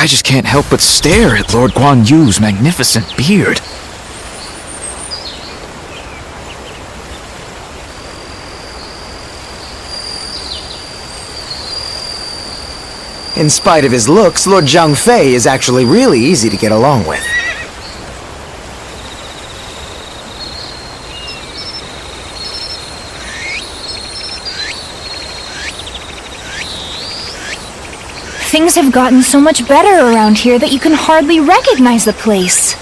I just can't help but stare at Lord Guan Yu's magnificent beard. In spite of his looks, Lord Zhang Fei is actually really easy to get along with. Things have gotten so much better around here that you can hardly recognize the place.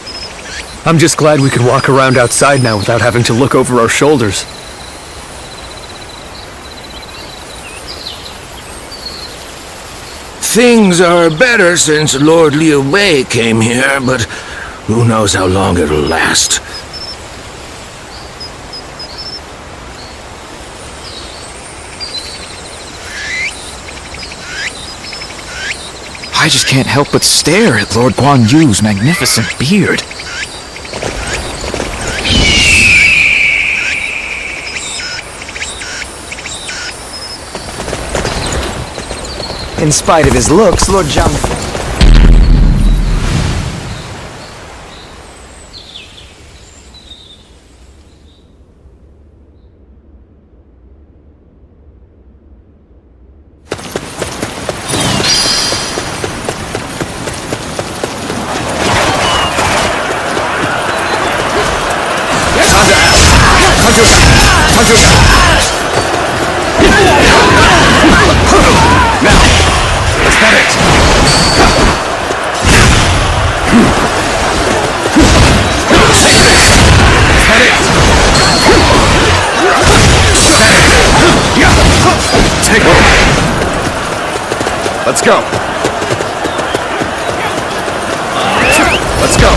I'm just glad we can walk around outside now without having to look over our shoulders. Things are better since Lord Liu Bei came here, but who knows how long it'll last. I just can't help but stare at Lord Guan Yu's magnificent beard. In spite of his looks, Lord Zhang Fei... Let's go. Let's go.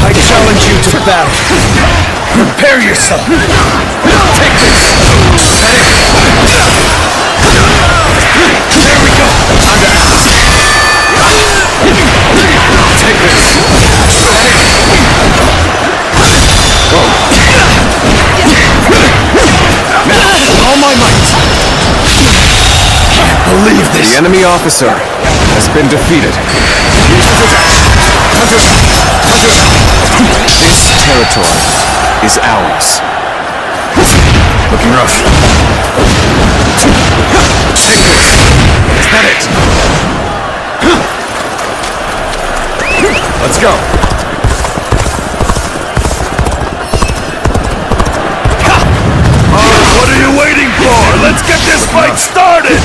I challenge you to battle. Prepare yourself. Take this. There we go. Take this. All my might! Believe this! The enemy officer has been defeated. This territory is ours. Looking rough. Take this! Is that it? Let's go! What are you waiting for? Let's get this fight started!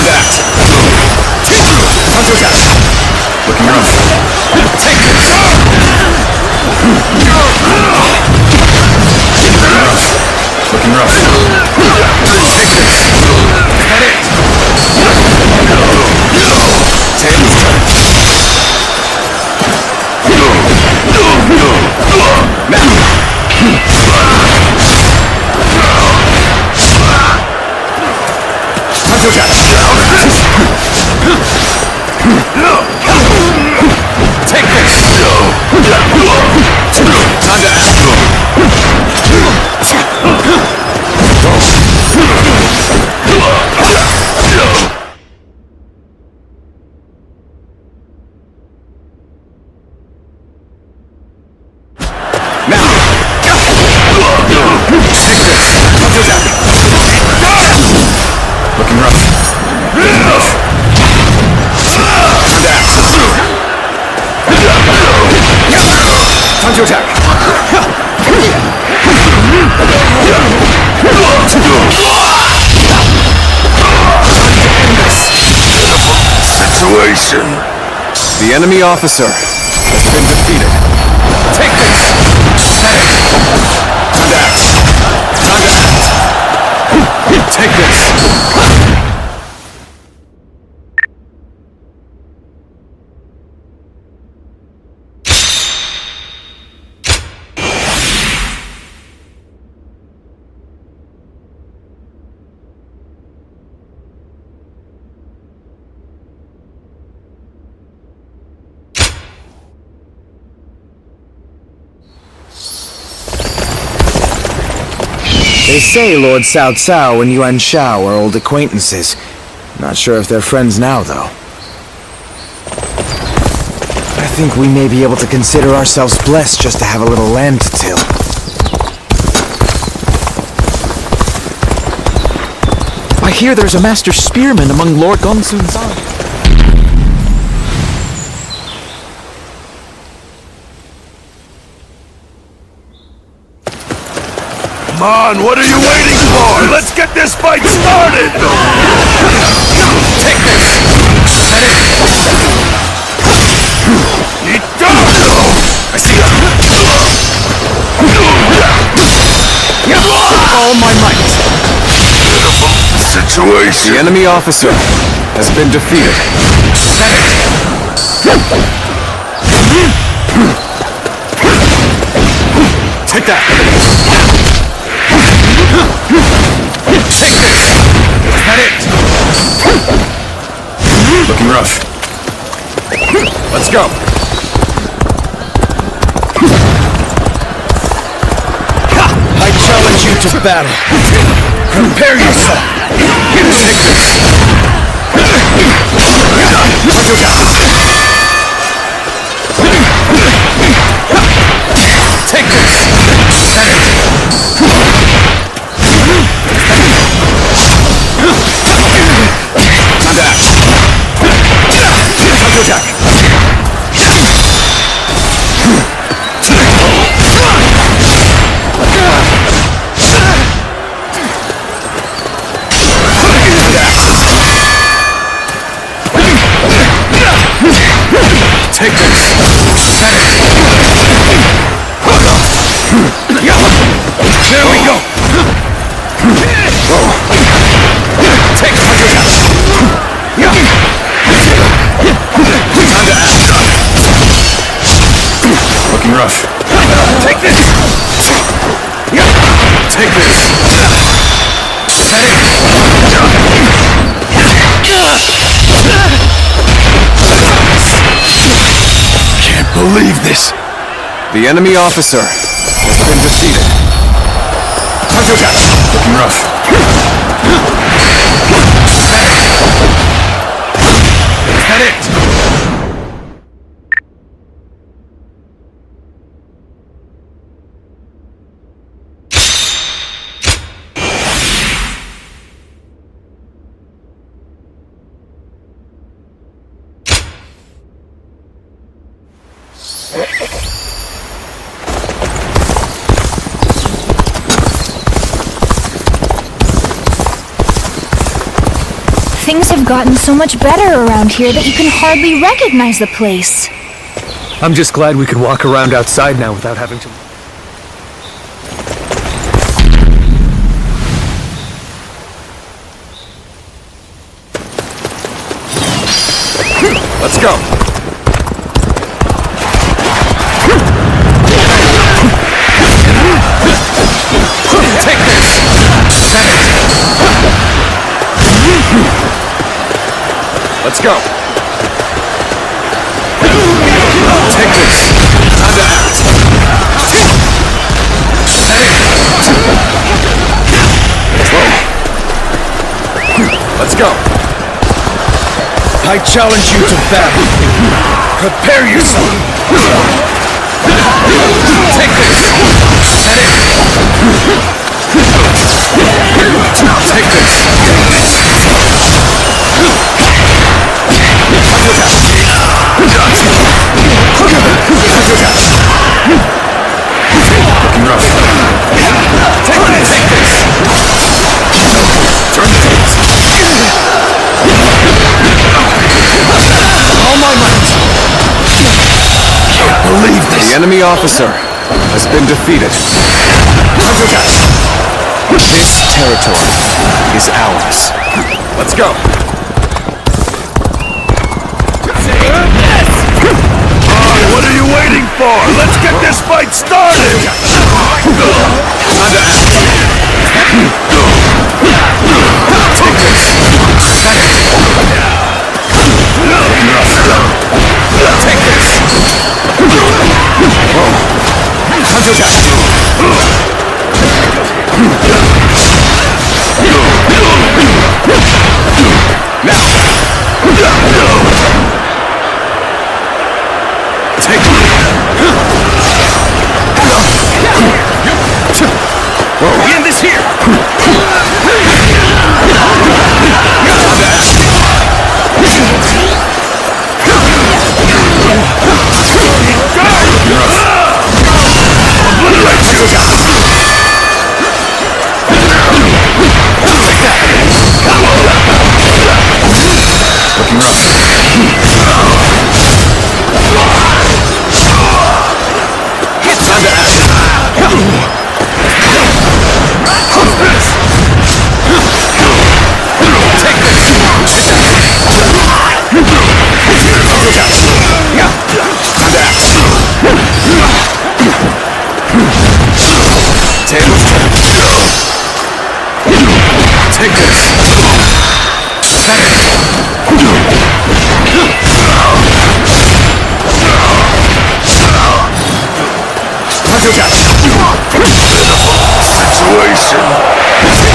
That! Counterattack! Looking rough. Take this! Looking rough. Take this! Is that it? Tails turn. Take this! Looking rough. Time to attack. Situation. The enemy officer has been defeated. Take this! Time to act. Time to act. Take this! They say Lord Cao Cao and Yuan Shao are old acquaintances. Not sure if they're friends now, though. I think we may be able to consider ourselves blessed just to have a little land to till. I hear there's a master spearman among Lord Gongsun's army. Come on, what are you waiting for? Let's get this fight started! Take this! I see All my might. situation. The enemy officer has been defeated. Take that! Take this! Is that it? Looking rough. Let's go. I challenge you to battle. Prepare yourself. Take this. Take this. Is that it? Time to act. Counter attack. Take this. Set it. There we go. Take it. Time to act. Looking rough. Take this. Take this. Set it. Can't believe this. The enemy officer has been defeated. Looking rough. Is that it? Things have gotten so much better around here that you can hardly recognize the place. I'm just glad we can walk around outside now without having to... Let's go. Take this. Set it. Let's go. Take this. Time to act. Set it. Whoa. Let's go. I challenge you to battle. Prepare yourself. Take this. Set it. Take this. Looking rough. Take this. Turn the tables. All my might. Can't believe this. The enemy officer has been defeated. This territory is ours. Let's go. What are you waiting for? Let's get this fight started! Time to act. Take this. Set it. Take this. Whoa. Counter attack. We end this here! Looking rough. Time to act. Take this! Time to act. Tables turn. Take this! Situation.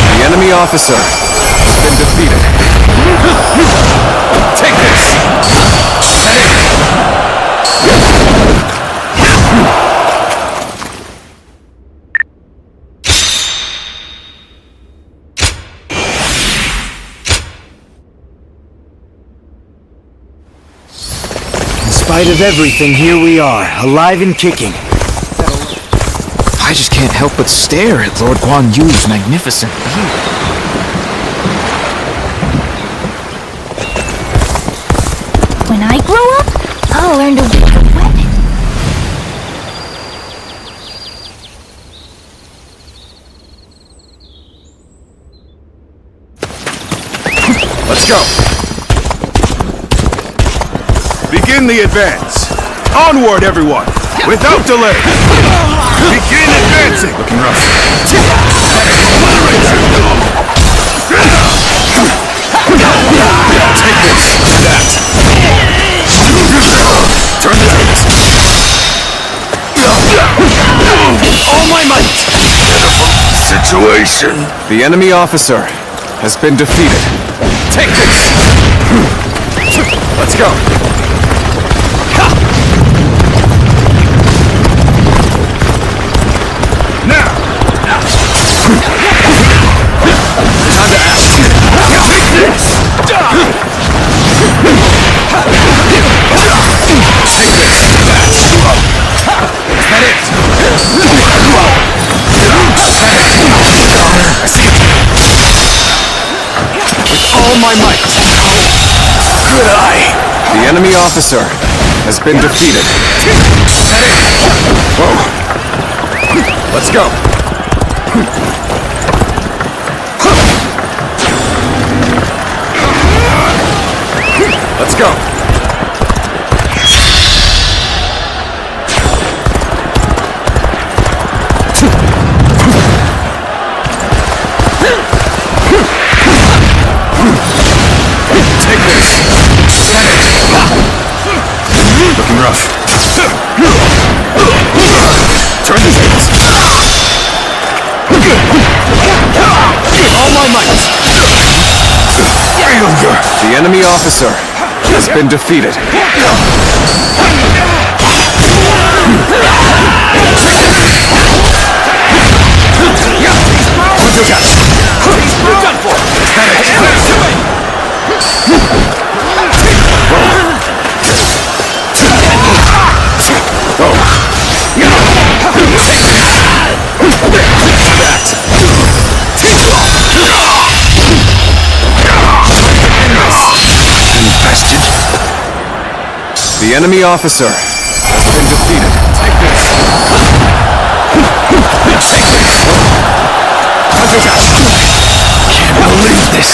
The enemy officer has been defeated. Take this! In spite of everything, here we are, alive and kicking. I just can't help but stare at Lord Guan Yu's magnificent view. When I grow up, I'll learn to wield a weapon. Let's go! Begin the advance! Onward, everyone! Without delay! Begin advancing! Looking rough. Take this! That! Turn the tables! All my might! Situation! The enemy officer has been defeated. Take this! Let's go! Now! Time to act! Take this! Take this! That it! With all my might! Good eye! The enemy officer has been defeated. That it! Whoa! Let's go! Let's go! Take this! Looking rough. Turn the tables. All my might! The enemy officer has been defeated. You're done for! The enemy officer has been defeated. Take this! Take this! Can't believe this!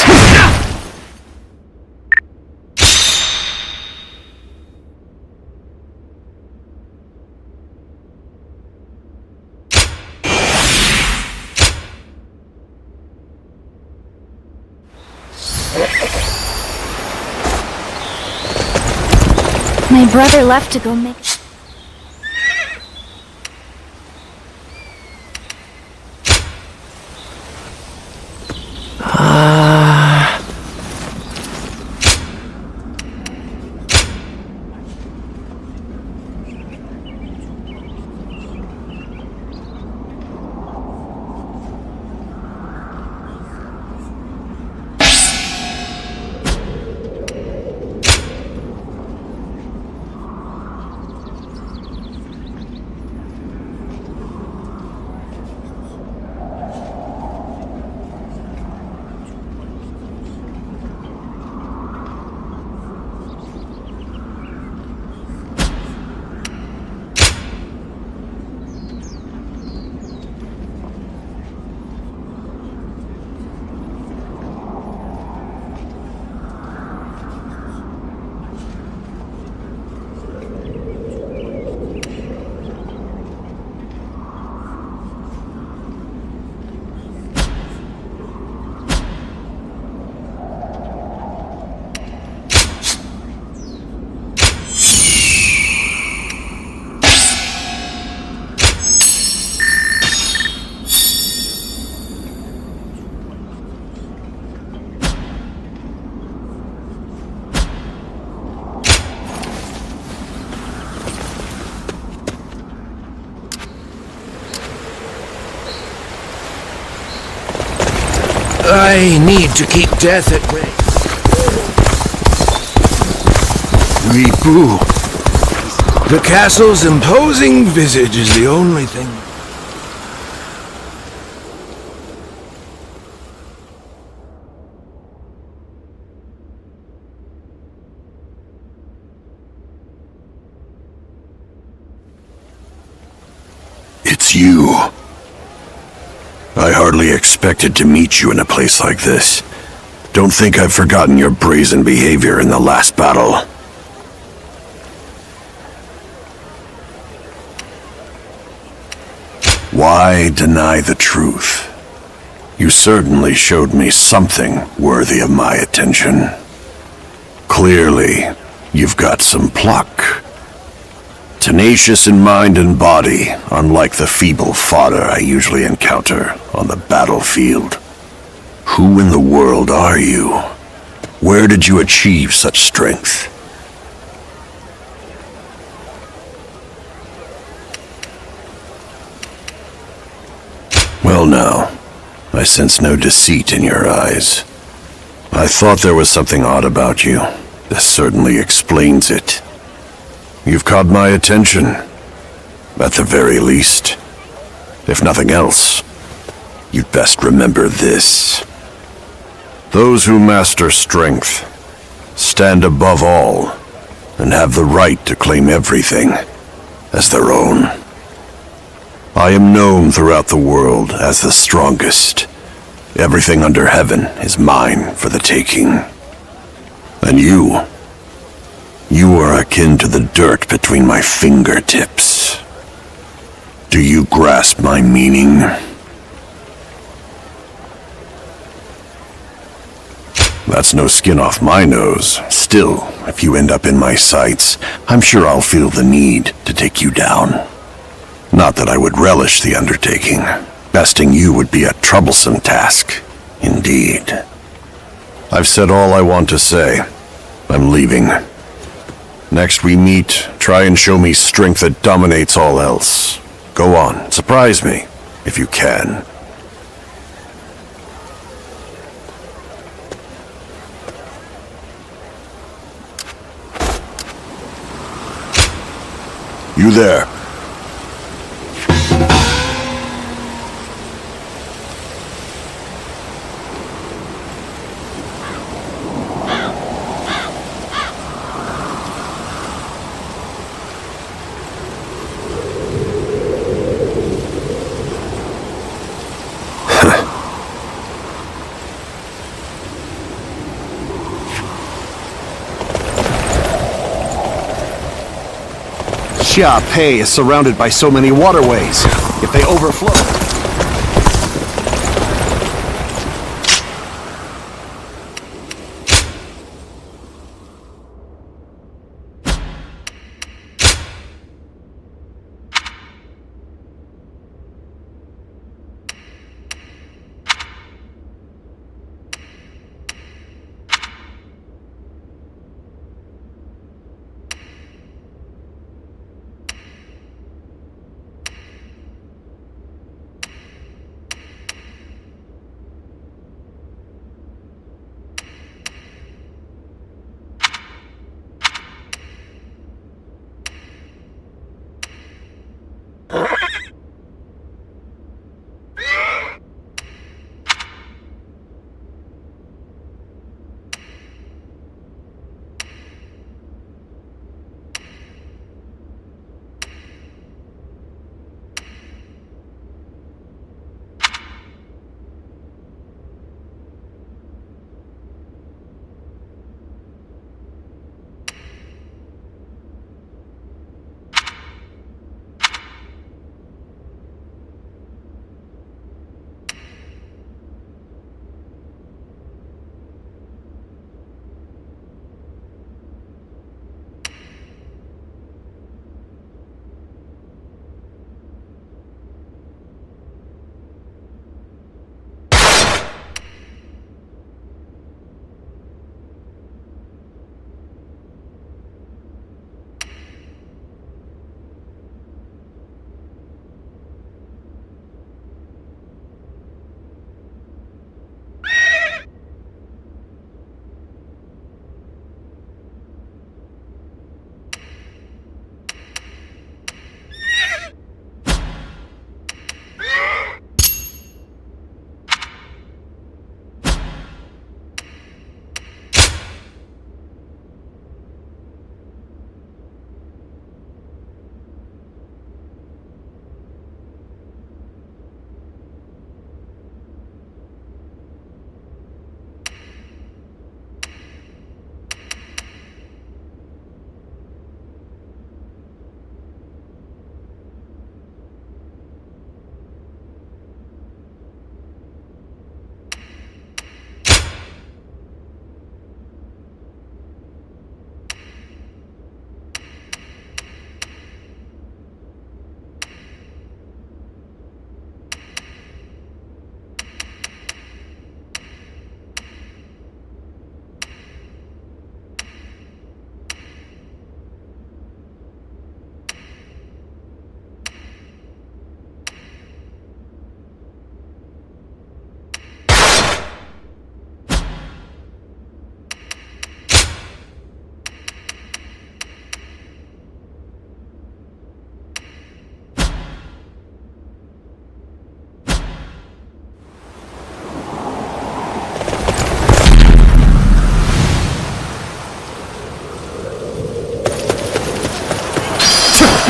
My brother left to go make... I need to keep death at bay. Rebooted. The castle's imposing visage is the only thing. It's you. I hardly expected to meet you in a place like this. Don't think I've forgotten your brazen behavior in the last battle. Why deny the truth? You certainly showed me something worthy of my attention. Clearly, you've got some pluck. Tenacious in mind and body, unlike the feeble fodder I usually encounter on the battlefield. Who in the world are you? Where did you achieve such strength? Well now, I sense no deceit in your eyes. I thought there was something odd about you. This certainly explains it. You've caught my attention, at the very least. If nothing else, you'd best remember this. Those who master strength stand above all and have the right to claim everything as their own. I am known throughout the world as the strongest. Everything under heaven is mine for the taking. And you are akin to the dirt between my fingertips. Do you grasp my meaning? That's no skin off my nose. Still, if you end up in my sights, I'm sure I'll feel the need to take you down. Not that I would relish the undertaking. Besting you would be a troublesome task, indeed. I've said all I want to say. I'm leaving. Next we meet, try and show me strength that dominates all else. Go on, surprise me, if you can. You there? Xia Pei is surrounded by so many waterways. If they overflow...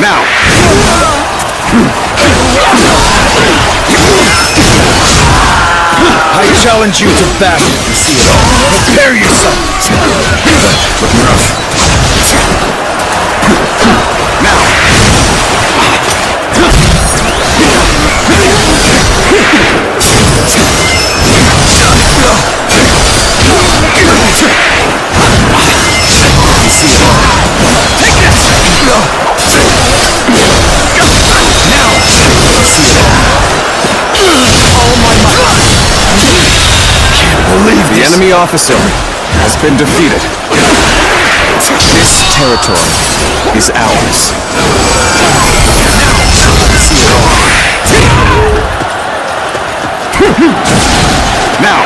Now! I challenge you to battle. Prepare yourself! Looking rough. Now! Take this! Now! All my might! Can't believe the enemy officer has been defeated. This territory is ours. Now!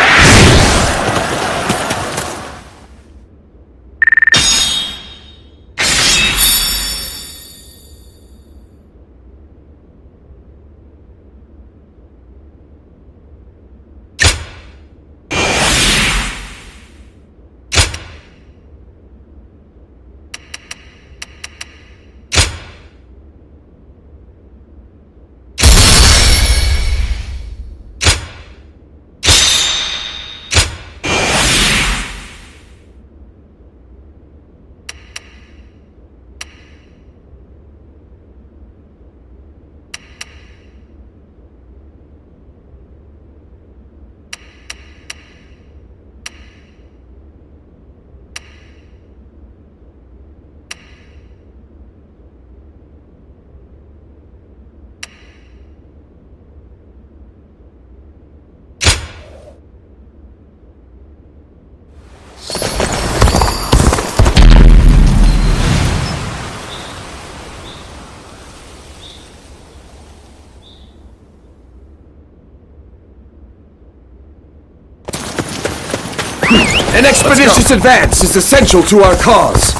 An expeditious advance is essential to our cause.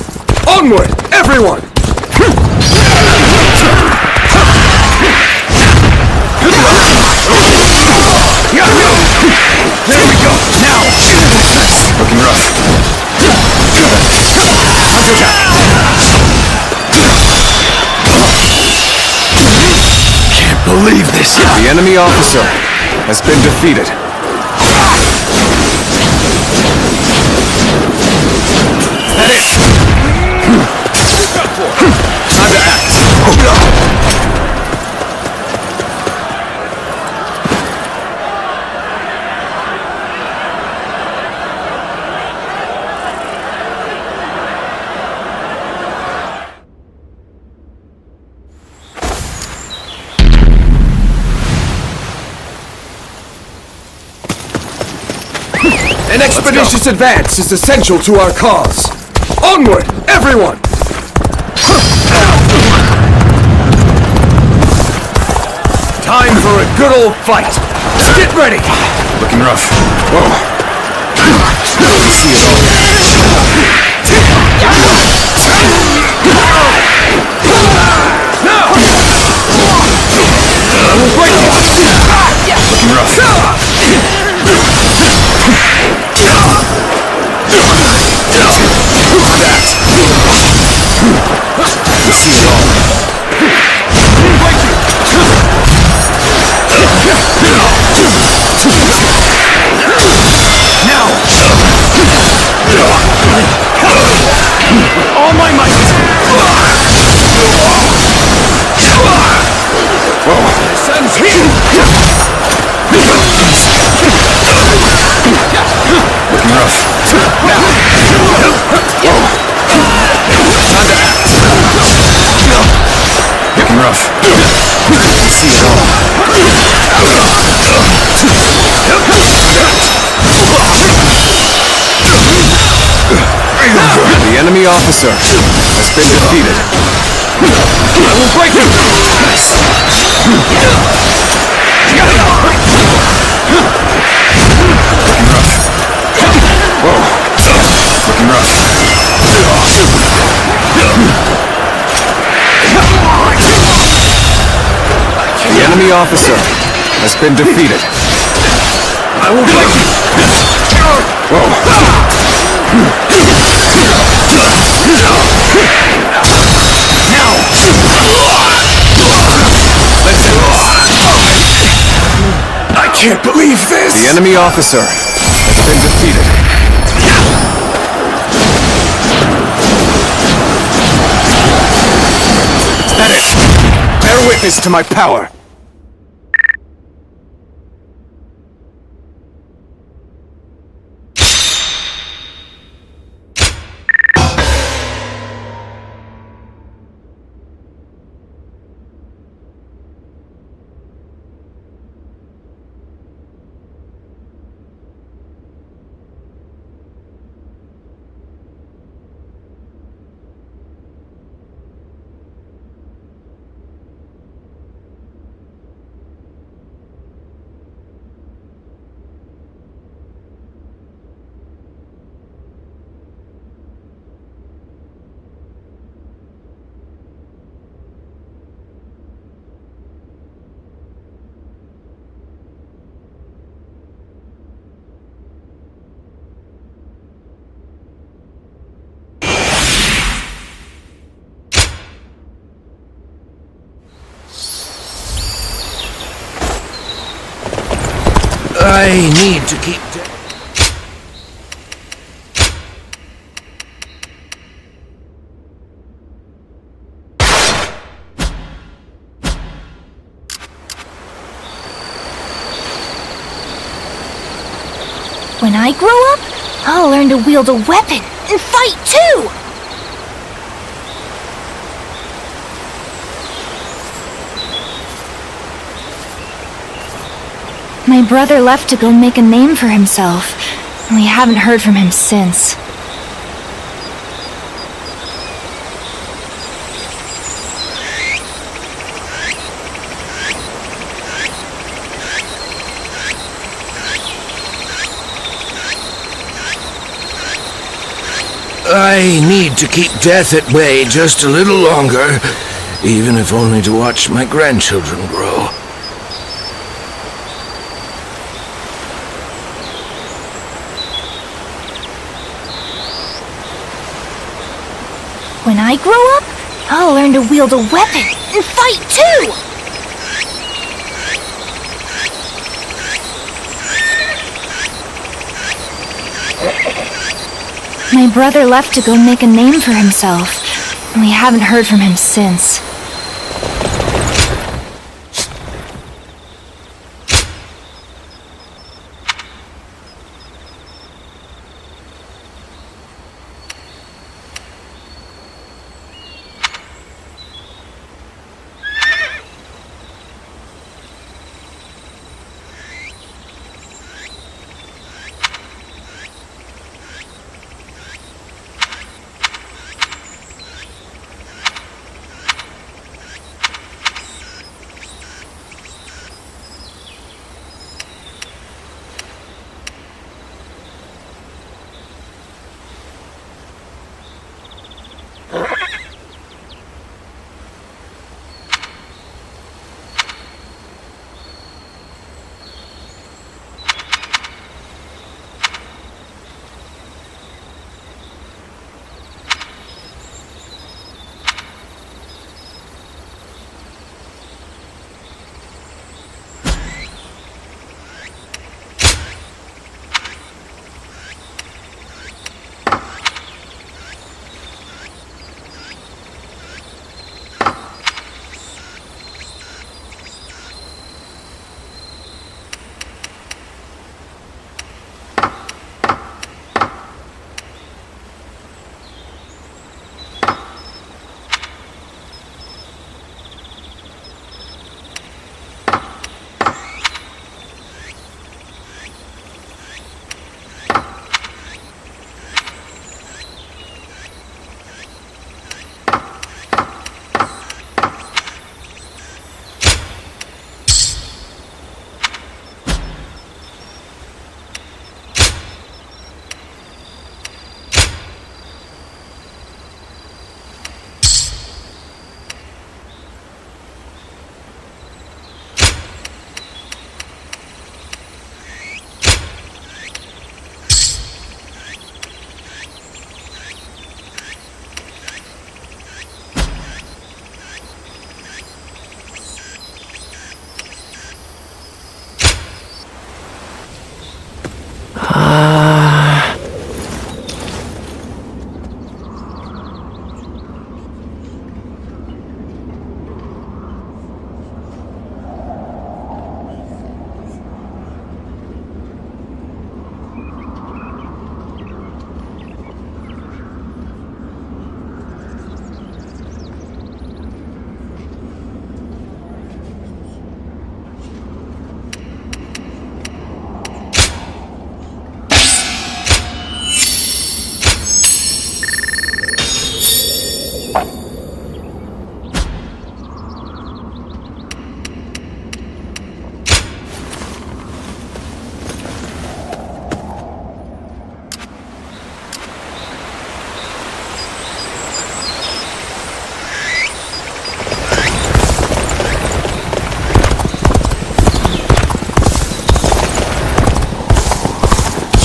Onward, everyone! There we go! Now! Looking rough. Counterattack! Can't believe this! The enemy officer has been defeated. That is! Time to act! An expeditious advance is essential to our cause. Onward, everyone! Time for a good old fight. Get ready! Looking rough. Whoa. See it all. Now! I will break you! Looking rough. See it all. Now! With all my might! Whoa! The sun's here! Looking rough. Now! Whoa! Time to act! Looking rough. See it all. The enemy officer has been defeated. I will break him! Nice. Looking rough. Whoa. Looking rough. The enemy officer has been defeated. I will break you! Whoa. Now! can't believe this! The enemy officer has been defeated. That is! Bear witness to my power! I need to keep... When I grow up, I'll learn to wield a weapon and fight too! My brother left to go make a name for himself, and we haven't heard from him since. I need to keep death at bay just a little longer, even if only to watch my grandchildren grow. When I grow up, I'll learn to wield a weapon and fight too! My brother left to go make a name for himself, and we haven't heard from him since.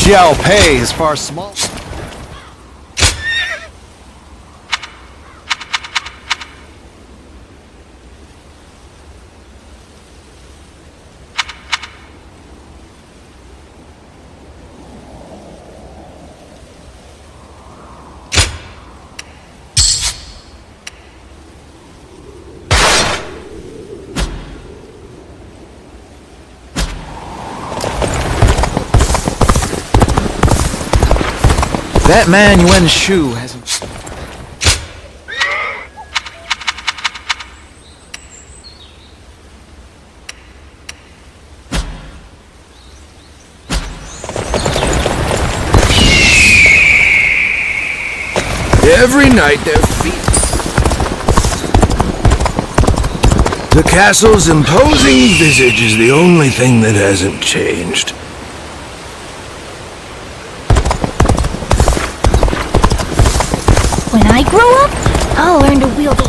Xiao Pei is far smaller. That man Yuan Shu hasn't... Every night their feet. The castle's imposing visage is the only thing that hasn't changed. When I grow up, I'll learn to wield a...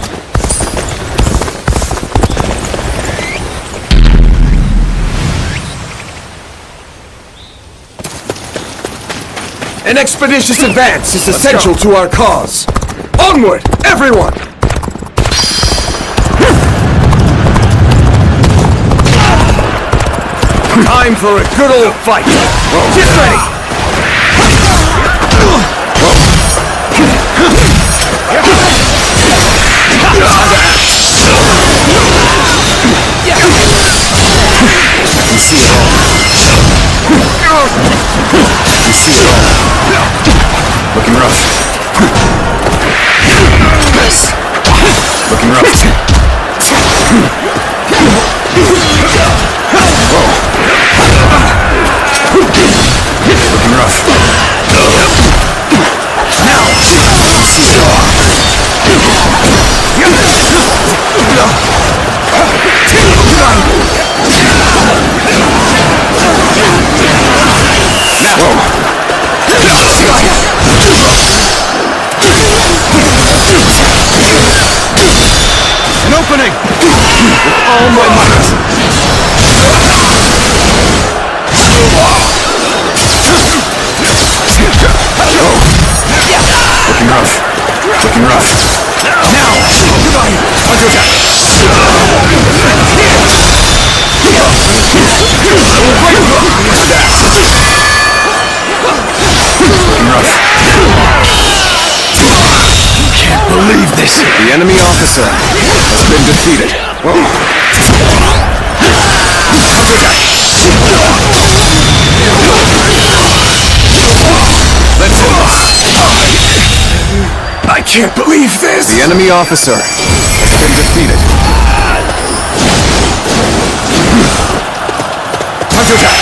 An expeditious advance is essential to our cause. Onward, everyone! Time for a good old fight. Get ready! Looking rough. Looking rough. Looking rough. Now! An opening! With all my might! Looking rough. Looking rough. Now! Under attack! Looking rough. Can't believe this! The enemy officer has been defeated. Let's do this! I can't believe this! The enemy officer has been defeated. Under attack!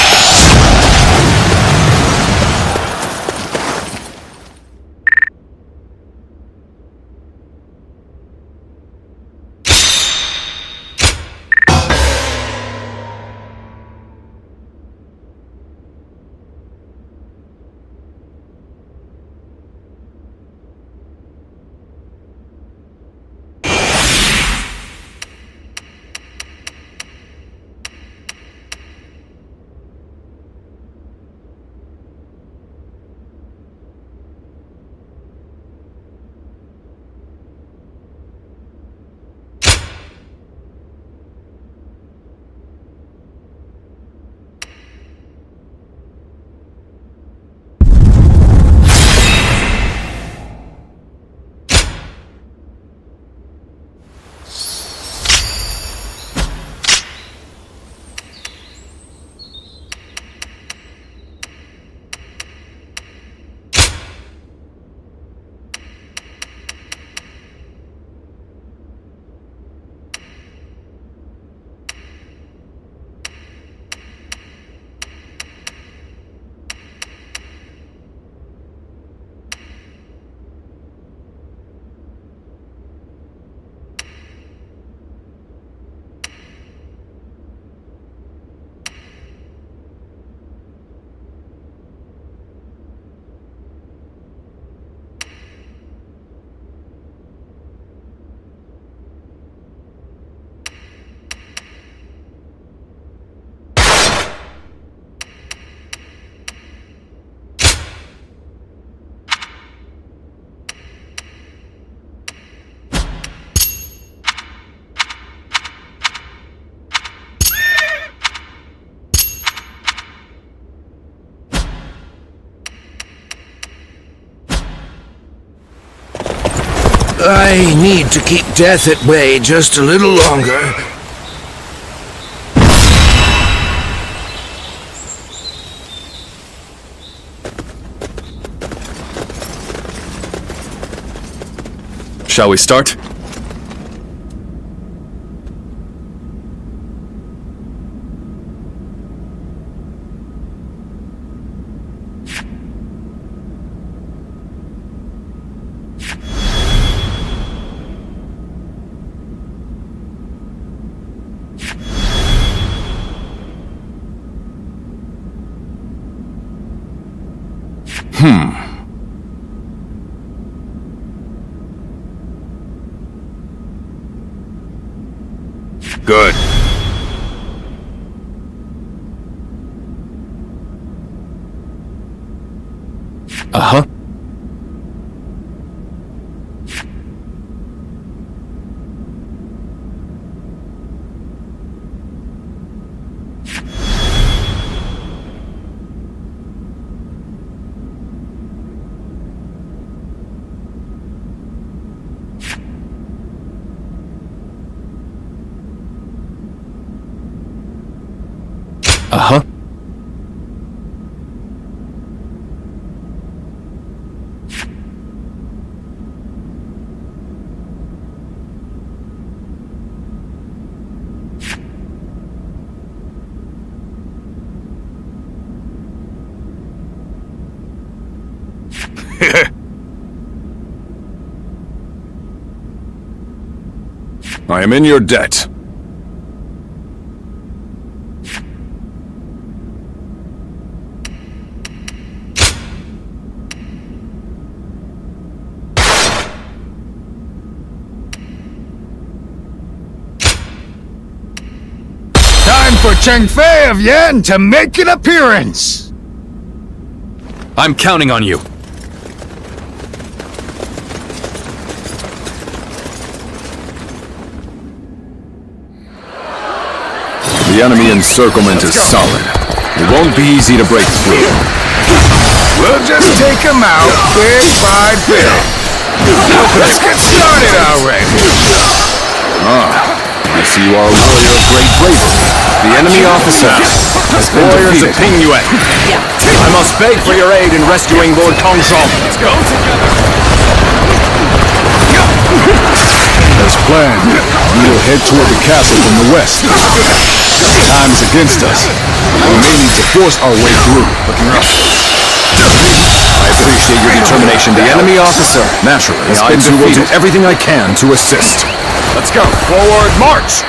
I need to keep death at bay just a little longer. Shall we start? Good. Uh-huh. Uh-huh. I am in your debt. Time for Cheng Fei of Yan to make an appearance! I'm counting on you. The enemy encirclement is solid. It won't be easy to break through. We'll just take him out bit by bit. Let's get started already! I see you are a warrior of great bravery. The enemy officer has been defeated. Ping Yue. I must beg for your aid in rescuing Lord Kongzong. Let's go As planned, we will head toward the castle from the west. Time is against us. We may need to force our way through. I appreciate your determination. The enemy officer, naturally, has been defeated. Will do everything I can to assist. Let's go. Forward, march!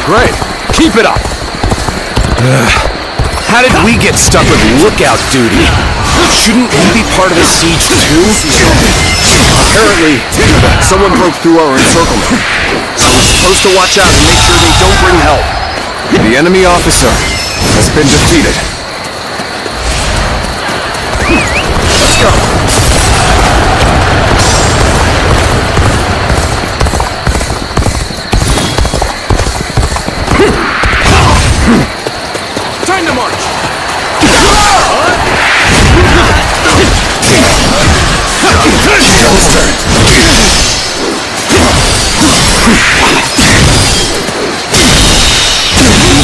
Great. Keep it up. How did we get stuck with lookout duty? Shouldn't we be part of the siege too? Apparently, someone broke through our encirclement. So we're supposed to watch out and make sure they don't bring help. The enemy officer has been defeated. Let's go. Time to march!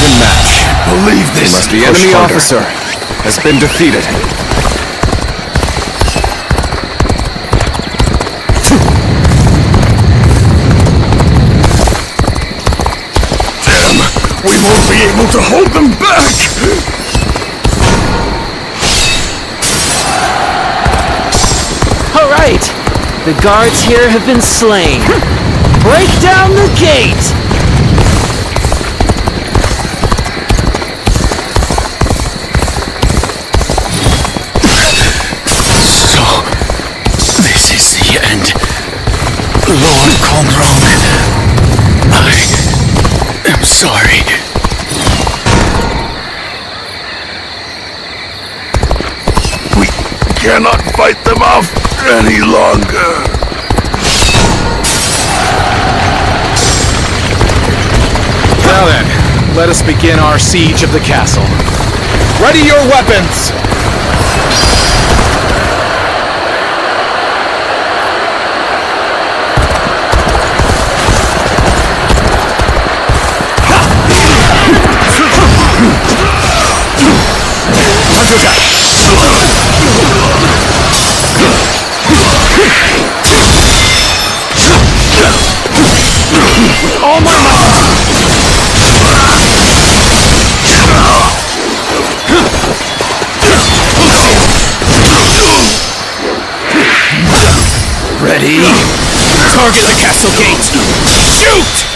Even match. Believe this. The enemy officer has been defeated. Damn, we won't be able to hold them back! All right, the guards here have been slain. Break down the gate! So, this is the end. Lord Kongzong, I am sorry. We cannot fight them off any longer. Now then, let us begin our siege of the castle. Ready your weapons! With all my might! Ready? Target the castle gate! Shoot!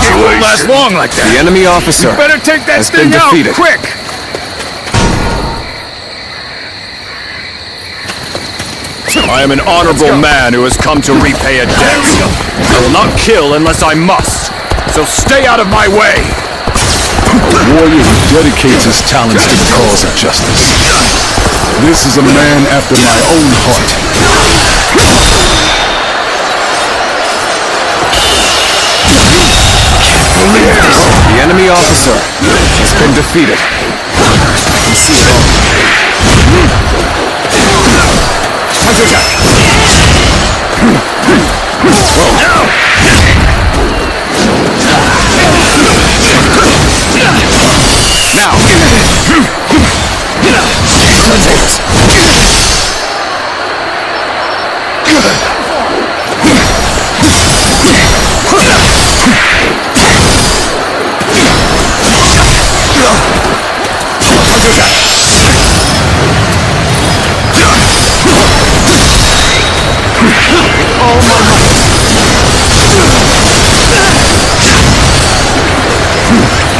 It won't last long like that. The enemy officer Better take that has been thing out, defeated. quick! I am an honorable man who has come to repay a debt. I will not kill unless I must, so stay out of my way! A warrior who dedicates his talents to the cause of justice. This is a man after my own heart. The enemy officer has been defeated. I can see it all. Counterattack!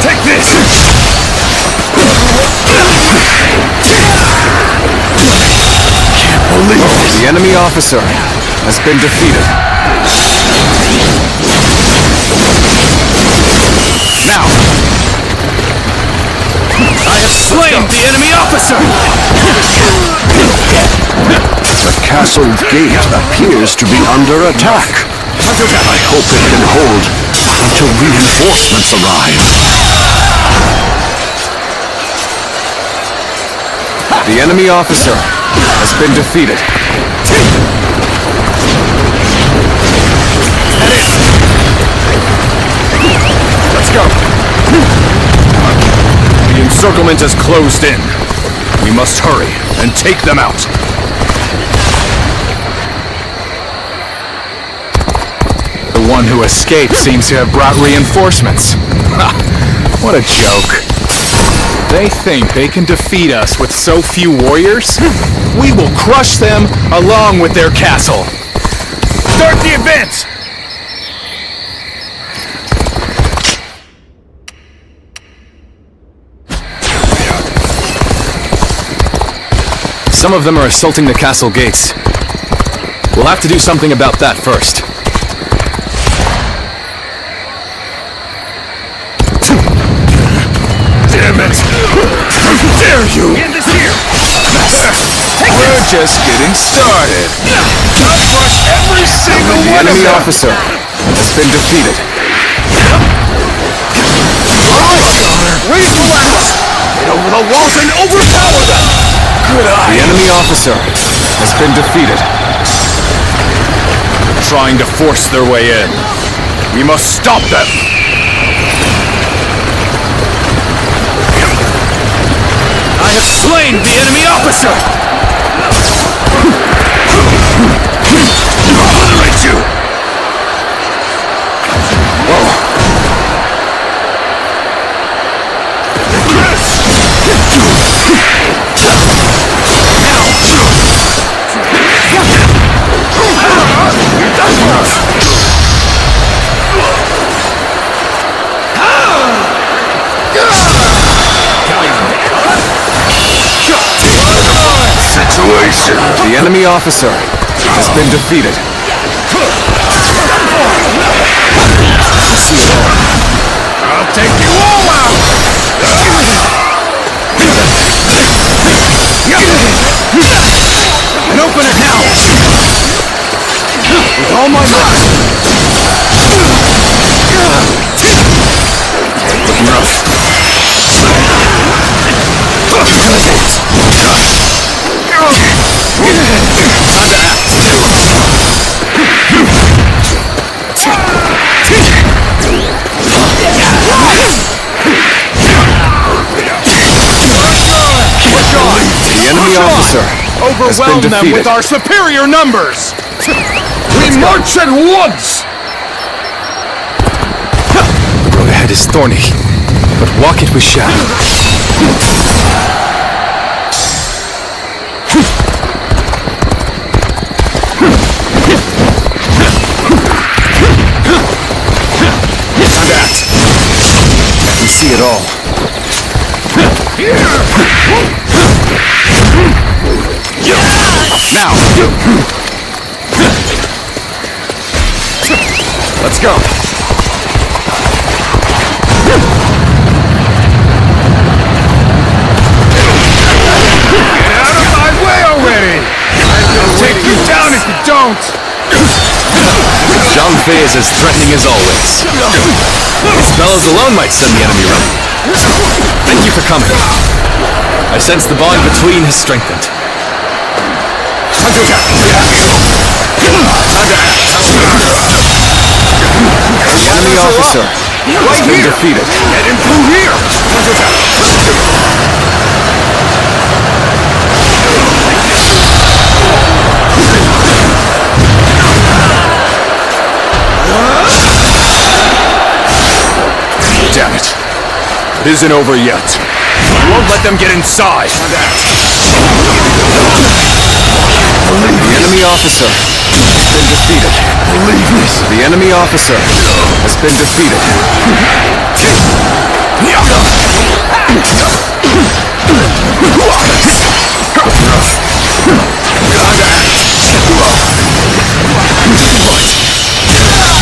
Take this! The enemy officer has been defeated. Now! I have slain the enemy officer! The castle gate appears to be under attack. I hope it can hold until reinforcements arrive. The enemy officer has been defeated. Let's go. The encirclement has closed in. We must hurry and take them out. The one who escaped seems to have brought reinforcements. Ha! What a joke. They think they can defeat us with so few warriors? We will crush them along with their castle. Start the advance! Some of them are assaulting the castle gates. We'll have to do something about that first. Damn it! How dare you! End this here! We're just getting started. I'll crush every single The one of enemy them! officer has been defeated. Raise the ladders! Get over the walls and overpower them! Good eye! The enemy officer has been defeated. Trying to force their way in. We must stop them! I have slain the enemy officer! Obliterate you! Situation! The enemy officer has been defeated. I'll take you all out! And open it now! With all my might! Looking rough. The enemy officer overwhelm them defeated. with our superior numbers! We march at once! The road ahead is thorny, but walk it we shall. I can see it all. Now! Let's go! Get out of my way already! I'll take you down if you don't! Zhang Fei is as threatening as always. His bellows alone might send the enemy running. Thank you for coming. I sense the bond between has strengthened. The enemy officer has been defeated. Get him through here! Damn it. It isn't over yet. I won't let them get inside. The enemy officer has been defeated. Believe this. The enemy officer has been defeated.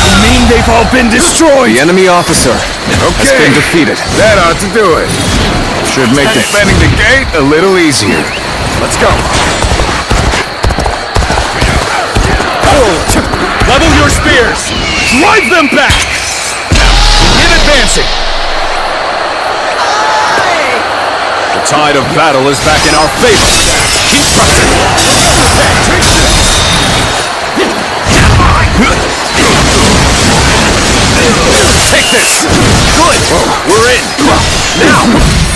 You mean they've all been destroyed? The enemy officer has been defeated. That ought to do it. Should make defending the gate a little easier. Let's go. Level your spears! Drive them back! Begin advancing! The tide of battle is back in our favor. Keep pressing. Take this! Good! We're in! Now,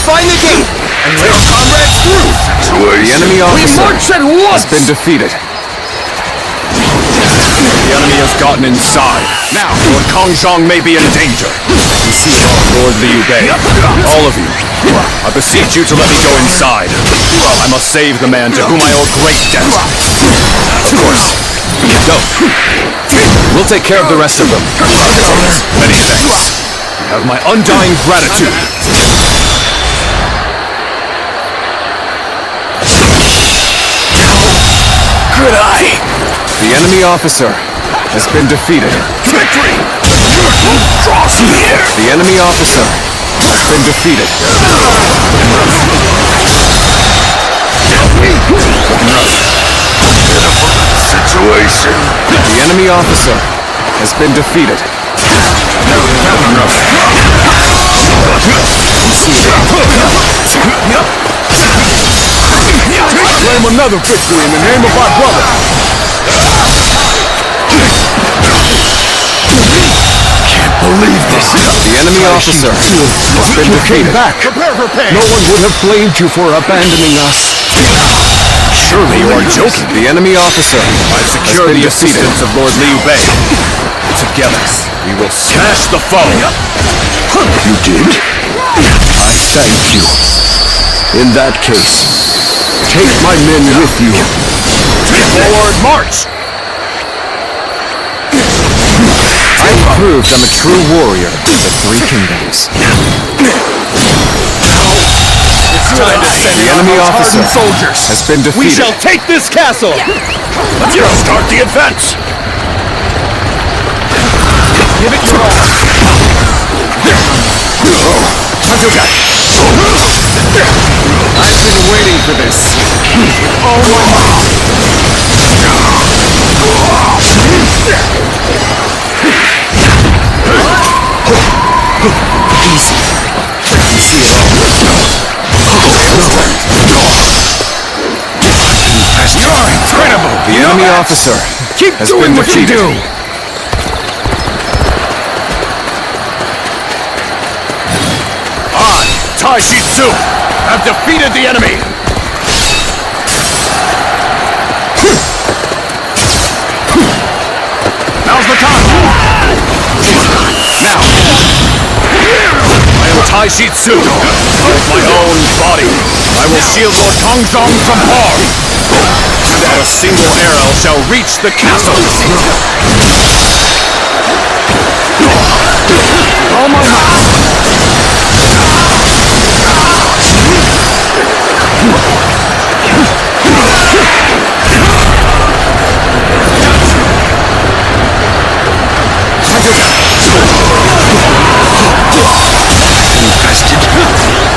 find the gate and let our comrades through! The enemy officer has been defeated. The enemy has gotten inside. Now, Lord Kongzhong may be in danger. You see it all, Lord Liu Bei. All of you. I beseech you to let me go inside. I must save the man to whom I owe great debt. Of course. Go. We'll take care of the rest of them. Many thanks. You have my undying gratitude. Good eye. The enemy officer has been defeated. Victory! Cross here! The enemy officer has been defeated. Situation. The enemy officer has been defeated. Claim another victory in the name of our brother! Can't believe this! The enemy officer has been defeated. Prepare for pain! No one would have blamed you for abandoning us. Surely you are joking. The enemy officer has secured the assistance of Lord Liu Bei. Together, we will smash the foe. You did? I thank you. In that case, take my men with you. Forward march! I proved I'm a true warrior of the Three Kingdoms. It's time to send the enemy officer soldiers. has been defeated. We shall take this castle! Let's go. Start the advance! Give it your all! I've been waiting for this. With all my might. Easy. You see it all. You're incredible! The enemy officer has been defeated. Tai Shi Tzu have defeated the enemy! Now's the time! Now! I am Taishitsu. With my own body, I will shield Lord Kongjong from harm. Not a single arrow shall reach the castle. All my might!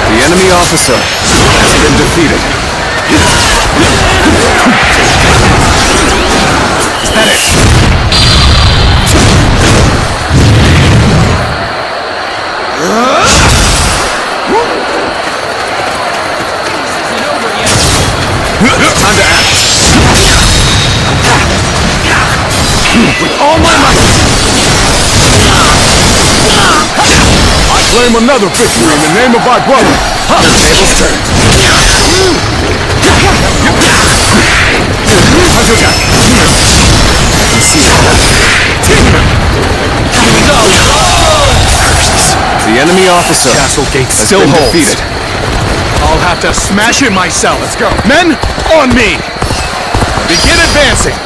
The enemy officer has been defeated. Is that it? Time to act. With all my might. I claim another victory in the name of my brother. Tables turned. The enemy officer Castle gate has still been holds. defeated. I'll have to smash it myself. Let's go. Men, on me! Begin advancing!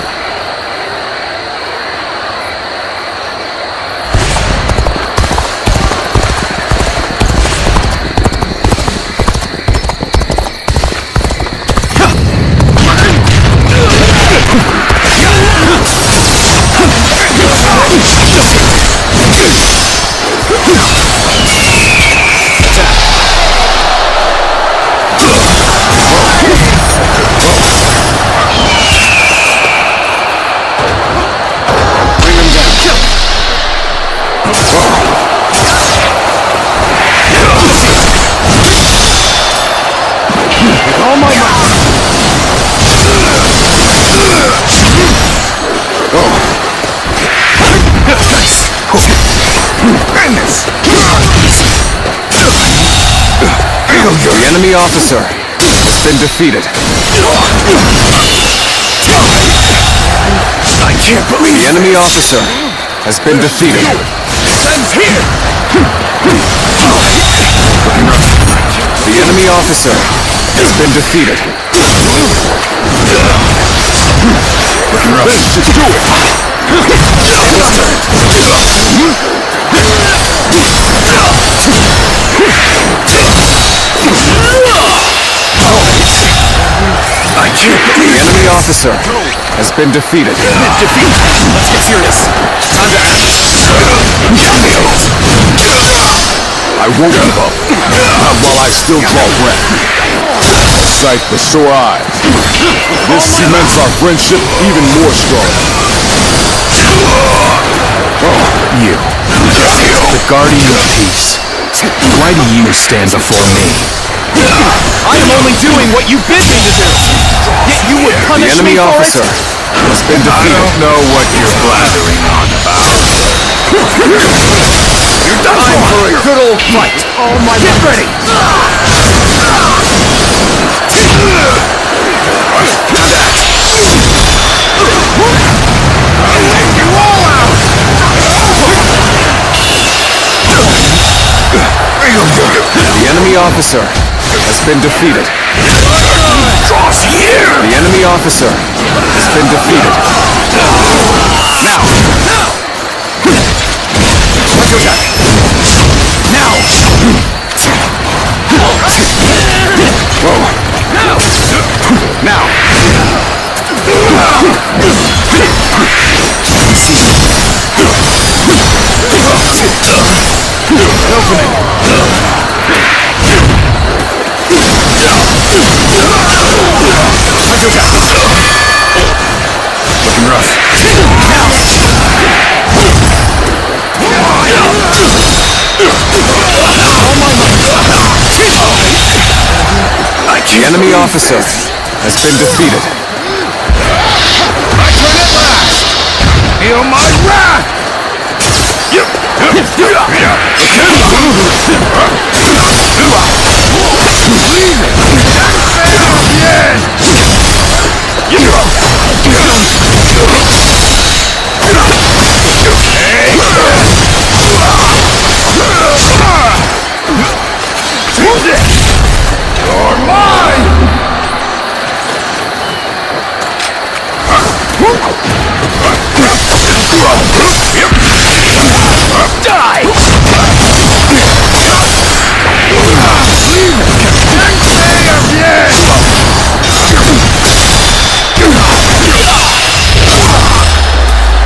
The enemy officer has been defeated. I can't believe The enemy officer has been defeated. Sen's here! The enemy officer has been defeated. Let's just do it! I can't believe The enemy officer has been defeated. defeat! Let's get serious! Time to act! I won't give up. Not while I still draw breath. Sight for sore eyes. This cements our friendship even more strong. You. The guardian of peace. Why do you stand before me? I am only doing what you bid me to do! Yet you would The punish me enemy for officer it? has been defeated. I don't know what you're blathering on about. You're done Time for a good old fight! Oh my Get God. ready! I'll take you all out! The enemy officer has been defeated. Cross here! The enemy officer has been defeated. Now! Let's attack! Now! Now! Looking rough. The enemy officer has been defeated. My turn at last! Feel my wrath!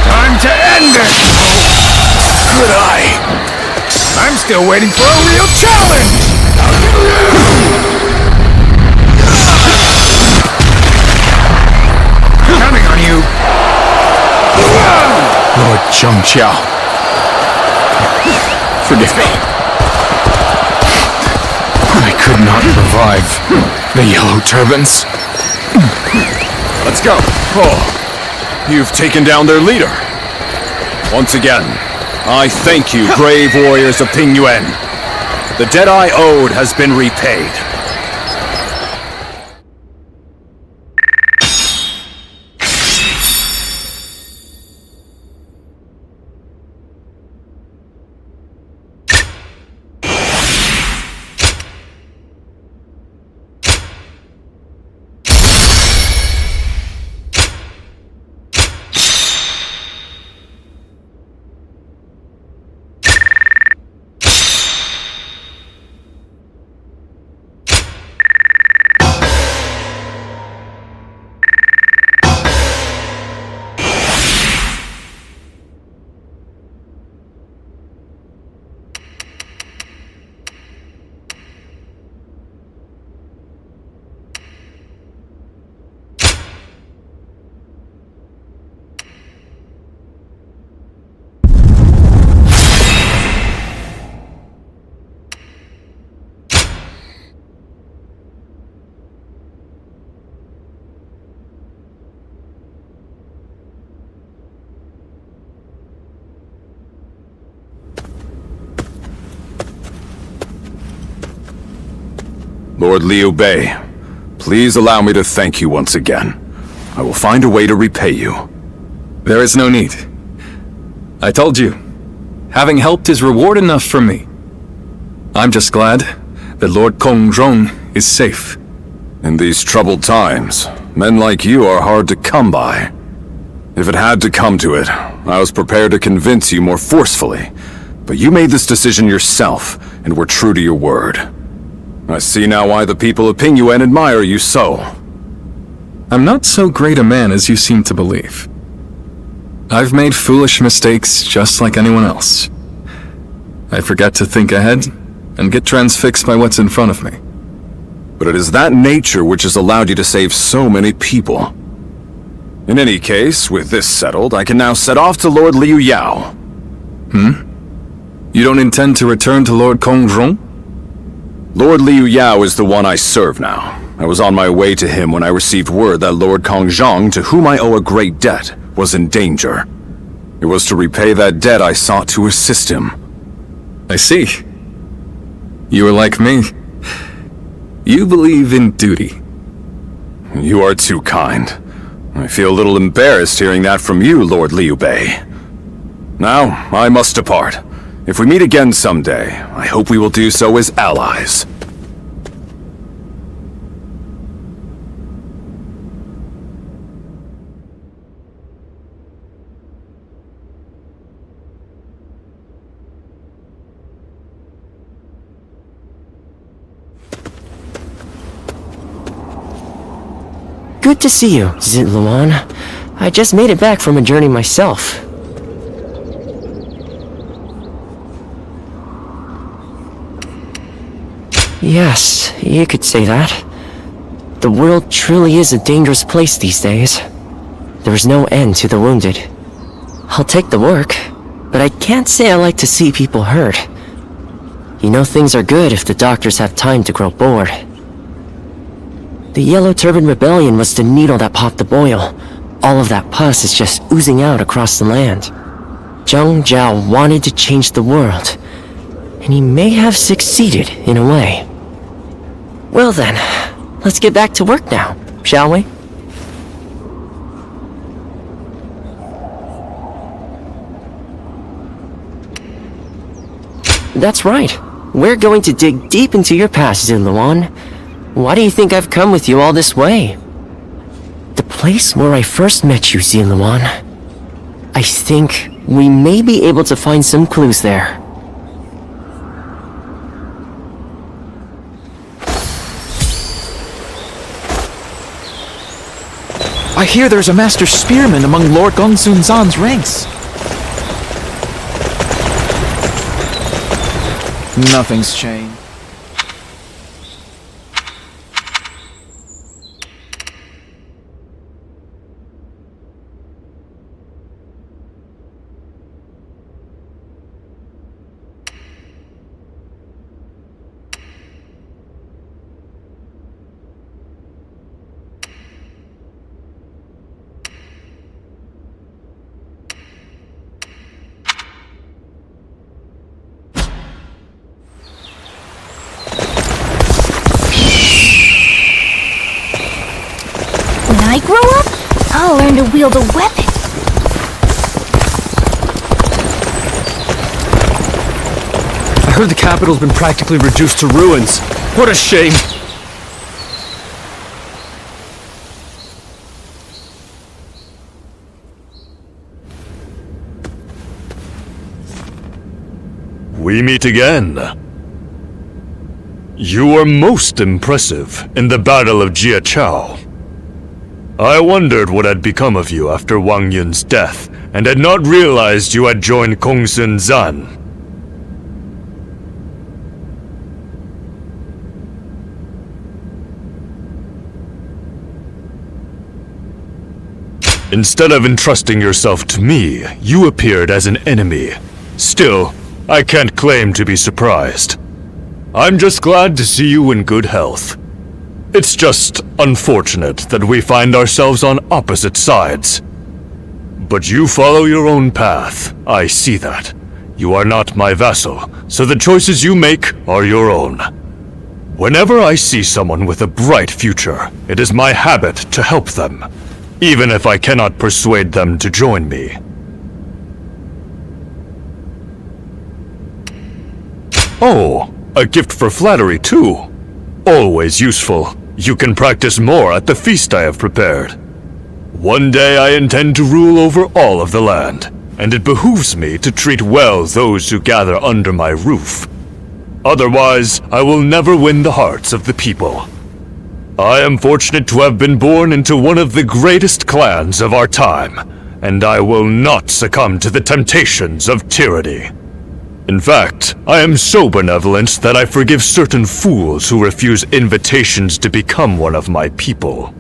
Time to end it! Good eye. I'm still waiting for a real challenge! Counting on you! Lord Zhengjiao. Forgive me. I could not revive the Yellow Turbans. Let's go. Oh, you've taken down their leader. Once again, I thank you, brave warriors of Pingyuan. The debt I owed has been repaid. Lord Liu Bei, please allow me to thank you once again. I will find a way to repay you. There is no need. I told you, having helped is reward enough for me. I'm just glad that Lord Kongzhong is safe. In these troubled times, men like you are hard to come by. If it had to come to it, I was prepared to convince you more forcefully. But you made this decision yourself, and were true to your word. I see now why the people of Pingyuan admire you so. I'm not so great a man as you seem to believe. I've made foolish mistakes just like anyone else. I forget to think ahead and get transfixed by what's in front of me. But it is that nature which has allowed you to save so many people. In any case, with this settled, I can now set off to Lord Liu Yao. You don't intend to return to Lord Kongzhong? Lord Liu Yao is the one I serve now. I was on my way to him when I received word that Lord Kongzhong, to whom I owe a great debt, was in danger. It was to repay that debt I sought to assist him. I see. You are like me. You believe in duty. You are too kind. I feel a little embarrassed hearing that from you, Lord Liu Bei. Now, I must depart. If we meet again someday, I hope we will do so as allies. Good to see you, Zitluan. I just made it back from a journey myself. Yes, you could say that. The world truly is a dangerous place these days. There's no end to the wounded. I'll take the work, but I can't say I like to see people hurt. You know things are good if the doctors have time to grow bored. The Yellow Turban Rebellion was the needle that popped the boil. All of that pus is just oozing out across the land. Zheng Jiao wanted to change the world, and he may have succeeded in a way. Well then, let's get back to work now, shall we? That's right. We're going to dig deep into your past, Zitluan. Why do you think I've come with you all this way? The place where I first met you, Ziluan. I think we may be able to find some clues there. I hear there's a master spearman among Lord Gongsun Zan's ranks. Nothing's changed. When I grow up, I'll learn to wield a weapon. I heard the capital's been practically reduced to ruins. What a shame! We meet again. You were most impressive in the Battle of Jiachao. I wondered what had become of you after Wang Yun's death, and had not realized you had joined Gongsun Zan. Instead of entrusting yourself to me, you appeared as an enemy. Still, I can't claim to be surprised. I'm just glad to see you in good health. It's just unfortunate that we find ourselves on opposite sides. But you follow your own path, I see that. You are not my vassal, so the choices you make are your own. Whenever I see someone with a bright future, it is my habit to help them, even if I cannot persuade them to join me. Oh, a gift for flattery too. Always useful. You can practice more at the feast I have prepared. One day I intend to rule over all of the land, and it behooves me to treat well those who gather under my roof. Otherwise, I will never win the hearts of the people. I am fortunate to have been born into one of the greatest clans of our time, and I will not succumb to the temptations of tyranny. In fact, I am so benevolent that I forgive certain fools who refuse invitations to become one of my people.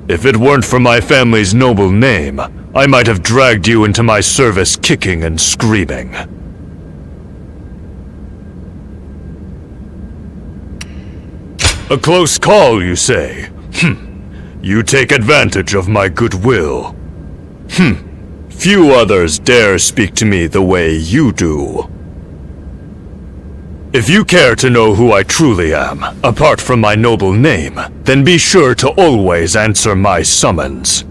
If it weren't for my family's noble name, I might have dragged you into my service kicking and screaming. A close call, you say? You take advantage of my goodwill. Few others dare speak to me the way you do. If you care to know who I truly am, apart from my noble name, then be sure to always answer my summons.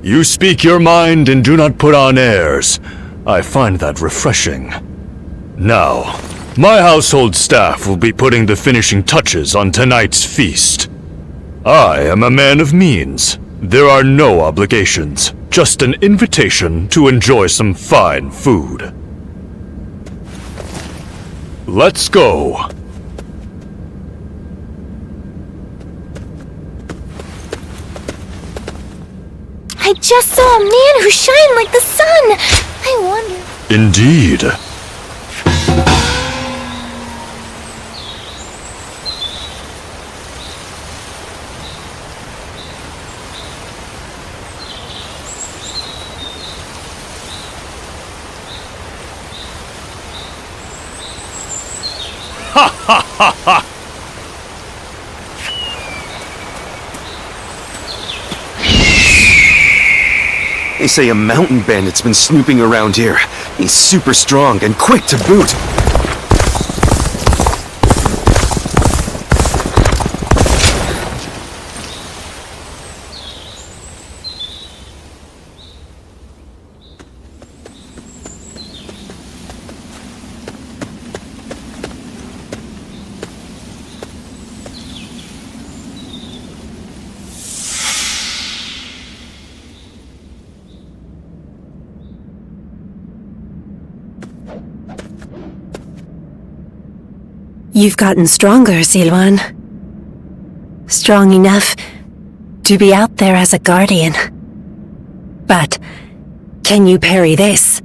You speak your mind and do not put on airs. I find that refreshing. Now, my household staff will be putting the finishing touches on tonight's feast. I am a man of means. There are no obligations, just an invitation to enjoy some fine food. Let's go. I just saw a man who shined like the sun. I wonder... Indeed. They say a mountain bandit's been snooping around here. He's super strong and quick to boot. You've gotten stronger, Zilwan. Strong enough to be out there as a guardian. But can you parry this?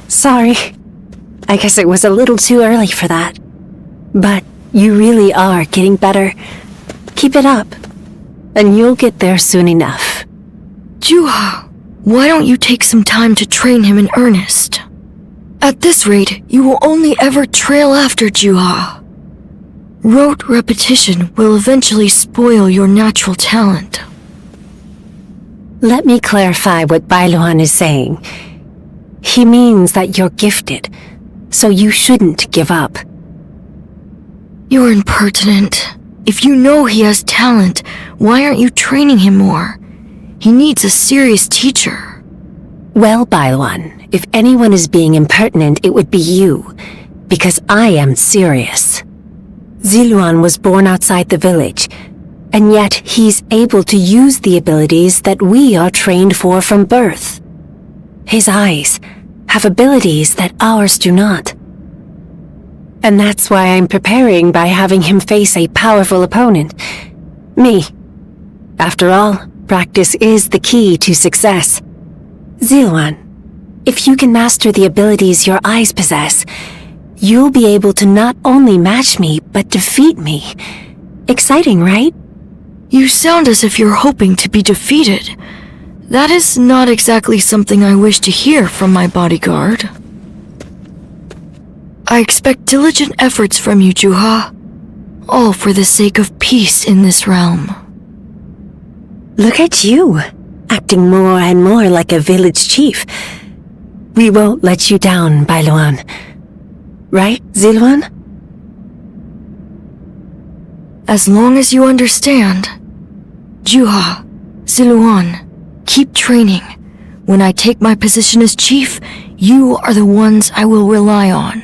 Sorry. I guess it was a little too early for that. But you really are getting better. Keep it up, and you'll get there soon enough. Juha, why don't you take some time to train him in earnest? At this rate, you will only ever trail after Juha. Rote repetition will eventually spoil your natural talent. Let me clarify what Bailuan is saying. He means that you're gifted, so you shouldn't give up. You're impertinent. If you know he has talent, why aren't you training him more? He needs a serious teacher. Well, Bailuan, if anyone is being impertinent, it would be you, because I am serious. Ziluan was born outside the village, and yet he's able to use the abilities that we are trained for from birth. His eyes have abilities that ours do not. And that's why I'm preparing by having him face a powerful opponent. Me. After all, practice is the key to success. Ziluan, if you can master the abilities your eyes possess, you'll be able to not only match me, but defeat me. Exciting, right? You sound as if you're hoping to be defeated. That is not exactly something I wish to hear from my bodyguard. I expect diligent efforts from you, Juha. All for the sake of peace in this realm. Look at you, acting more and more like a village chief. We won't let you down, Bailuan. Right, Ziluan? As long as you understand. Juha, Ziluan, keep training. When I take my position as chief, you are the ones I will rely on.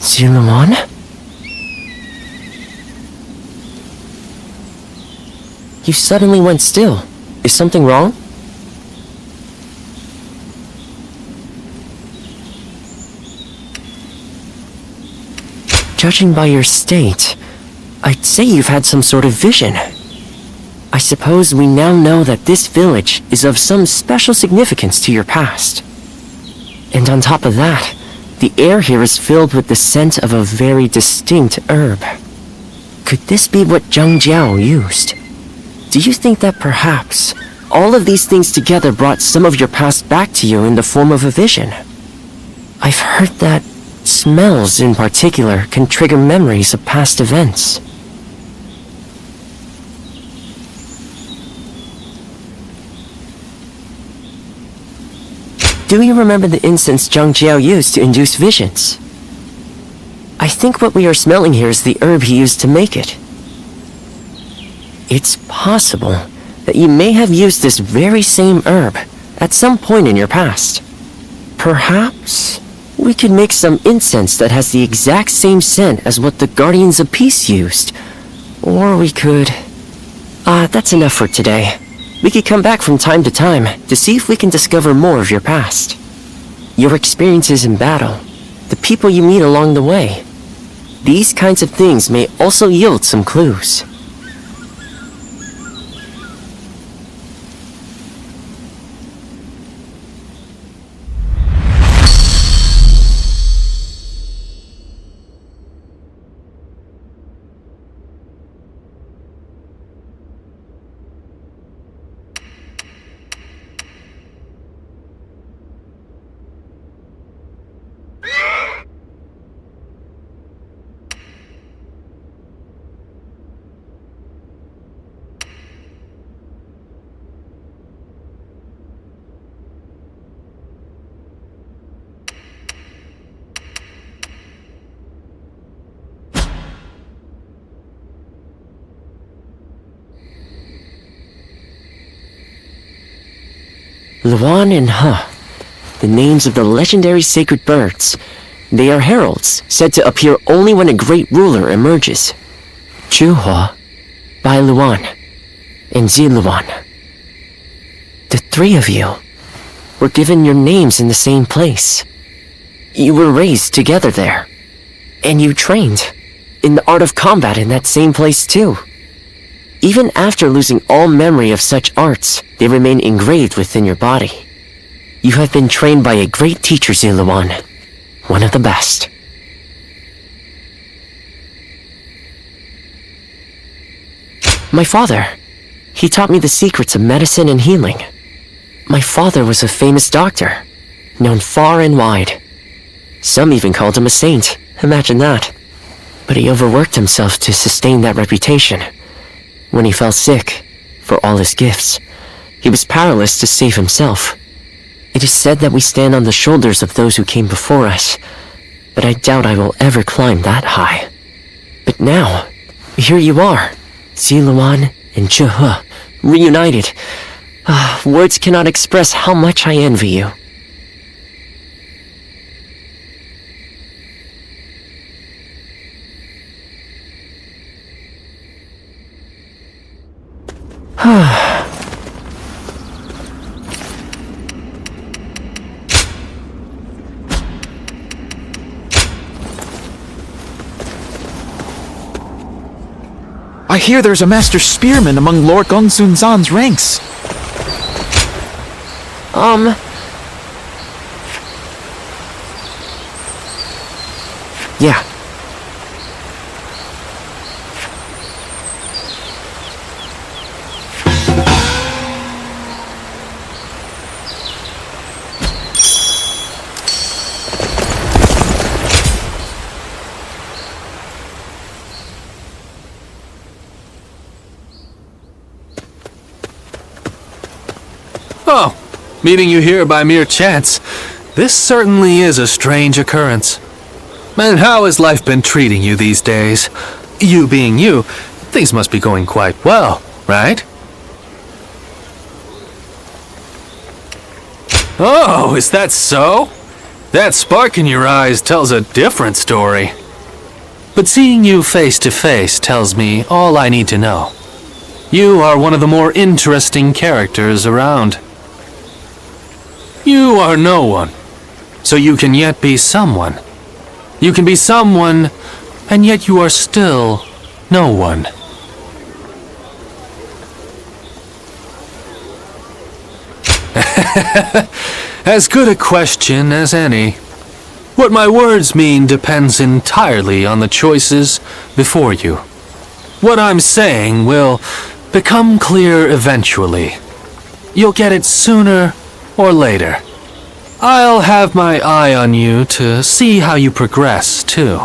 Ziluan? You suddenly went still. Is something wrong? Judging by your state, I'd say you've had some sort of vision. I suppose we now know that this village is of some special significance to your past. And on top of that, the air here is filled with the scent of a very distinct herb. Could this be what Zhang Jiao used? Do you think that perhaps all of these things together brought some of your past back to you in the form of a vision? I've heard that smells in particular can trigger memories of past events. Do you remember the incense Zhang Jiao used to induce visions? I think what we are smelling here is the herb he used to make it. It's possible that you may have used this very same herb at some point in your past. Perhaps we could make some incense that has the exact same scent as what the Guardians of Peace used. Or we could... that's enough for today. We could come back from time to time to see if we can discover more of your past. Your experiences in battle, the people you meet along the way. These kinds of things may also yield some clues. Luan and He, the names of the legendary sacred birds. They are heralds, said to appear only when a great ruler emerges. Juhua, Bai Luan, and Zi Luan. The three of you were given your names in the same place. You were raised together there, and you trained in the art of combat in that same place too. Even after losing all memory of such arts, they remain engraved within your body. You have been trained by a great teacher, Zi Luan, one of the best. My father, he taught me the secrets of medicine and healing. My father was a famous doctor, known far and wide. Some even called him a saint, imagine that. But he overworked himself to sustain that reputation. When he fell sick, for all his gifts, he was powerless to save himself. It is said that we stand on the shoulders of those who came before us, but I doubt I will ever climb that high. But now, here you are, Zi Luan and Juhua, reunited. Words cannot express how much I envy you. I hear there's a master spearman among Lord Gongsun Zan's ranks. Yeah. Oh, meeting you here by mere chance. This certainly is a strange occurrence. And how has life been treating you these days? You being you, things must be going quite well, right? Oh, is that so? That spark in your eyes tells a different story. But seeing you face to face tells me all I need to know. You are one of the more interesting characters around. You are no one, so you can yet be someone. You can be someone, and yet you are still no one. As good a question as any. What my words mean depends entirely on the choices before you. What I'm saying will become clear eventually. You'll get it sooner or later. I'll have my eye on you to see how you progress, too.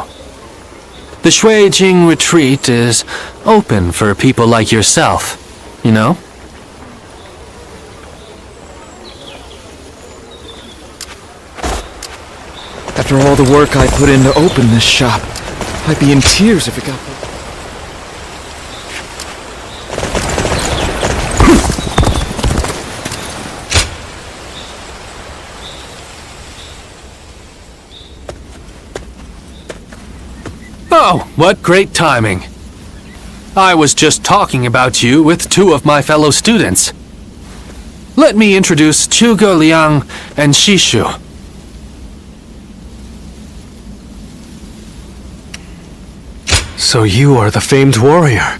The Shuijing retreat is open for people like yourself, you know? After all the work I put in to open this shop, I'd be in tears if it got... Oh, what great timing. I was just talking about you with two of my fellow students. Let me introduce Zhuge Liang and Shishu. So you are the famed warrior.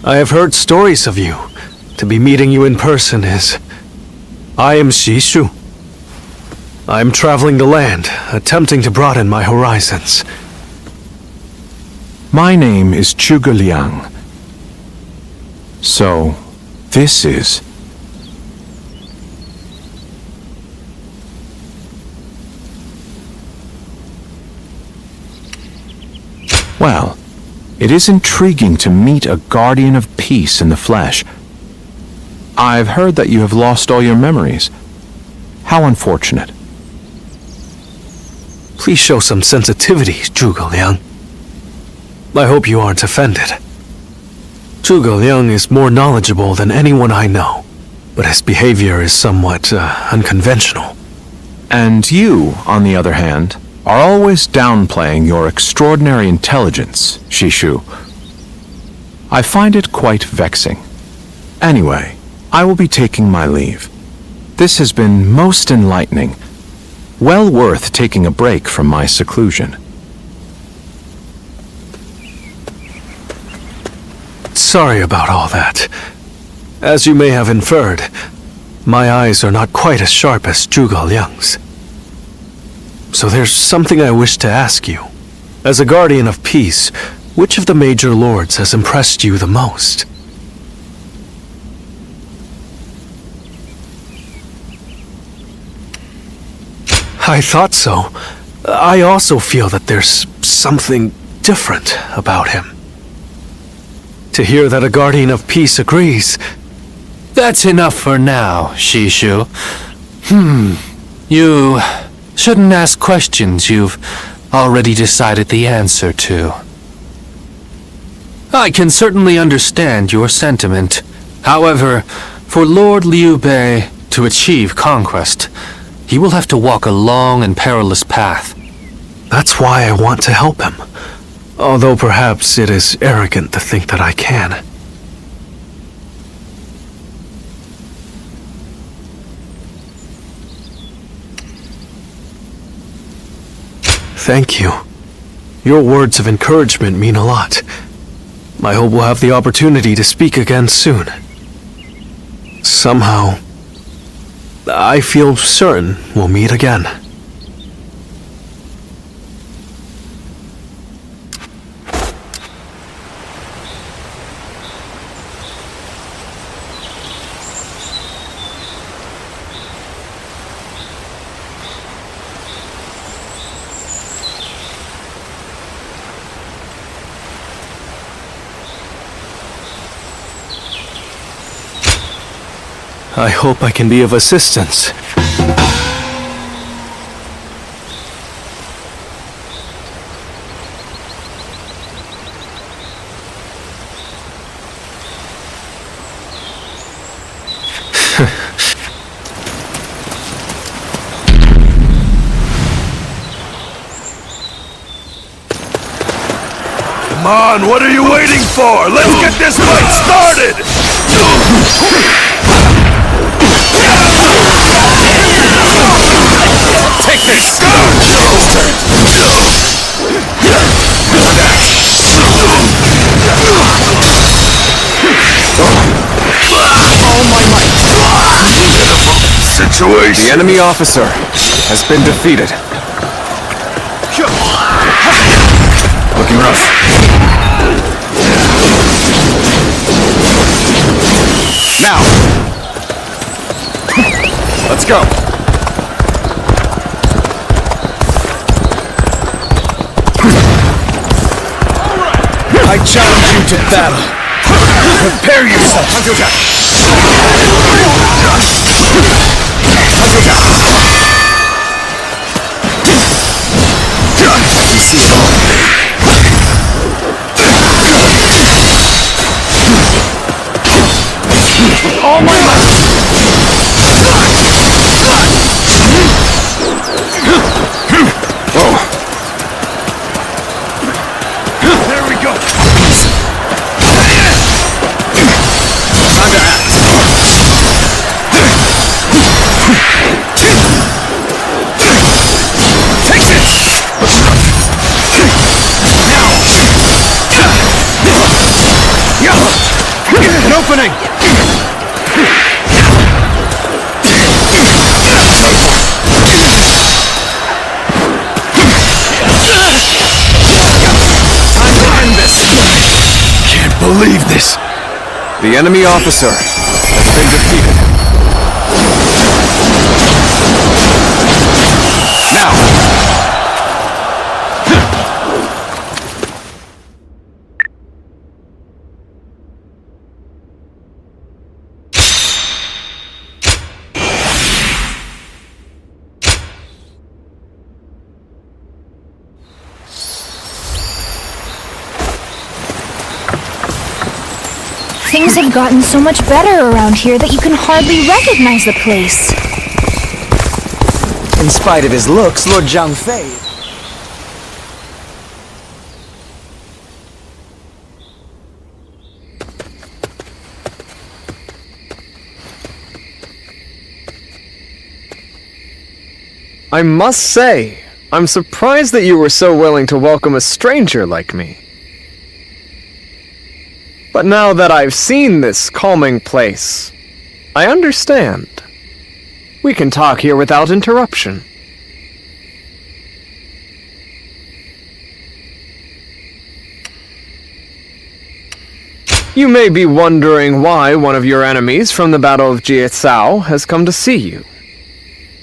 I have heard stories of you. To be meeting you in person is... I am Shishu. I am traveling the land, attempting to broaden my horizons. My name is Zhuge Liang. So, this is... Well, it is intriguing to meet a guardian of peace in the flesh. I've heard that you have lost all your memories. How unfortunate. Please show some sensitivity, Zhuge Liang. I hope you aren't offended. Zhuge Liang is more knowledgeable than anyone I know, but his behavior is somewhat unconventional. And you, on the other hand, are always downplaying your extraordinary intelligence, Shishu. I find it quite vexing. Anyway, I will be taking my leave. This has been most enlightening. Well worth taking a break from my seclusion. Sorry about all that. As you may have inferred, my eyes are not quite as sharp as Zhuge Liang's. So there's something I wish to ask you. As a guardian of peace, which of the major lords has impressed you the most? I thought so. I also feel that there's something different about him. To hear that a guardian of peace agrees... That's enough for now, Shishu. You shouldn't ask questions you've already decided the answer to. I can certainly understand your sentiment. However, for Lord Liu Bei to achieve conquest, he will have to walk a long and perilous path. That's why I want to help him. Although perhaps it is arrogant to think that I can. Thank you. Your words of encouragement mean a lot. I hope we'll have the opportunity to speak again soon. Somehow, I feel certain we'll meet again. I hope I can be of assistance. Come on, what are you waiting for? Let's get this fight started! Take this! All my might. Situation. The enemy officer has been defeated. Looking rough. Now! Let's go! I challenge you to battle. Prepare yourself. You see it all. All my might. Whoa. There we go. Time to act. Takes it. Now. An opening. Believe this. The enemy officer has been defeated. Now! Things have gotten so much better around here that you can hardly recognize the place. In spite of his looks, Lord Zhang Fei... I must say, I'm surprised that you were so willing to welcome a stranger like me. But now that I've seen this calming place, I understand. We can talk here without interruption. You may be wondering why one of your enemies from the Battle of Jiezhou has come to see you.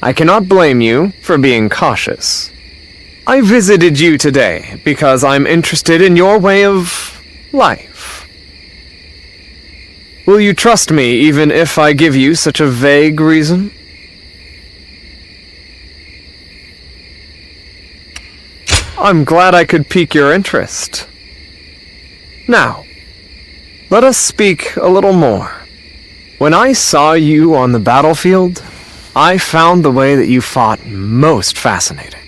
I cannot blame you for being cautious. I visited you today because I'm interested in your way of life. Will you trust me even if I give you such a vague reason? I'm glad I could pique your interest. Now, let us speak a little more. When I saw you on the battlefield, I found the way that you fought most fascinating.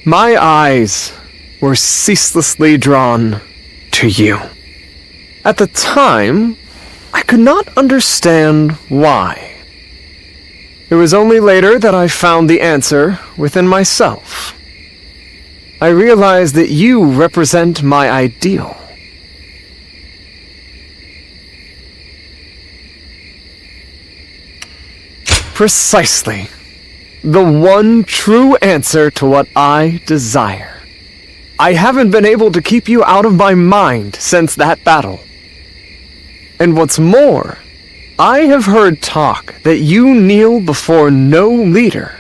My eyes were ceaselessly drawn to you. At the time, I could not understand why. It was only later that I found the answer within myself. I realized that you represent my ideal. Precisely. The one true answer to what I desire. I haven't been able to keep you out of my mind since that battle. And what's more, I have heard talk that you kneel before no leader.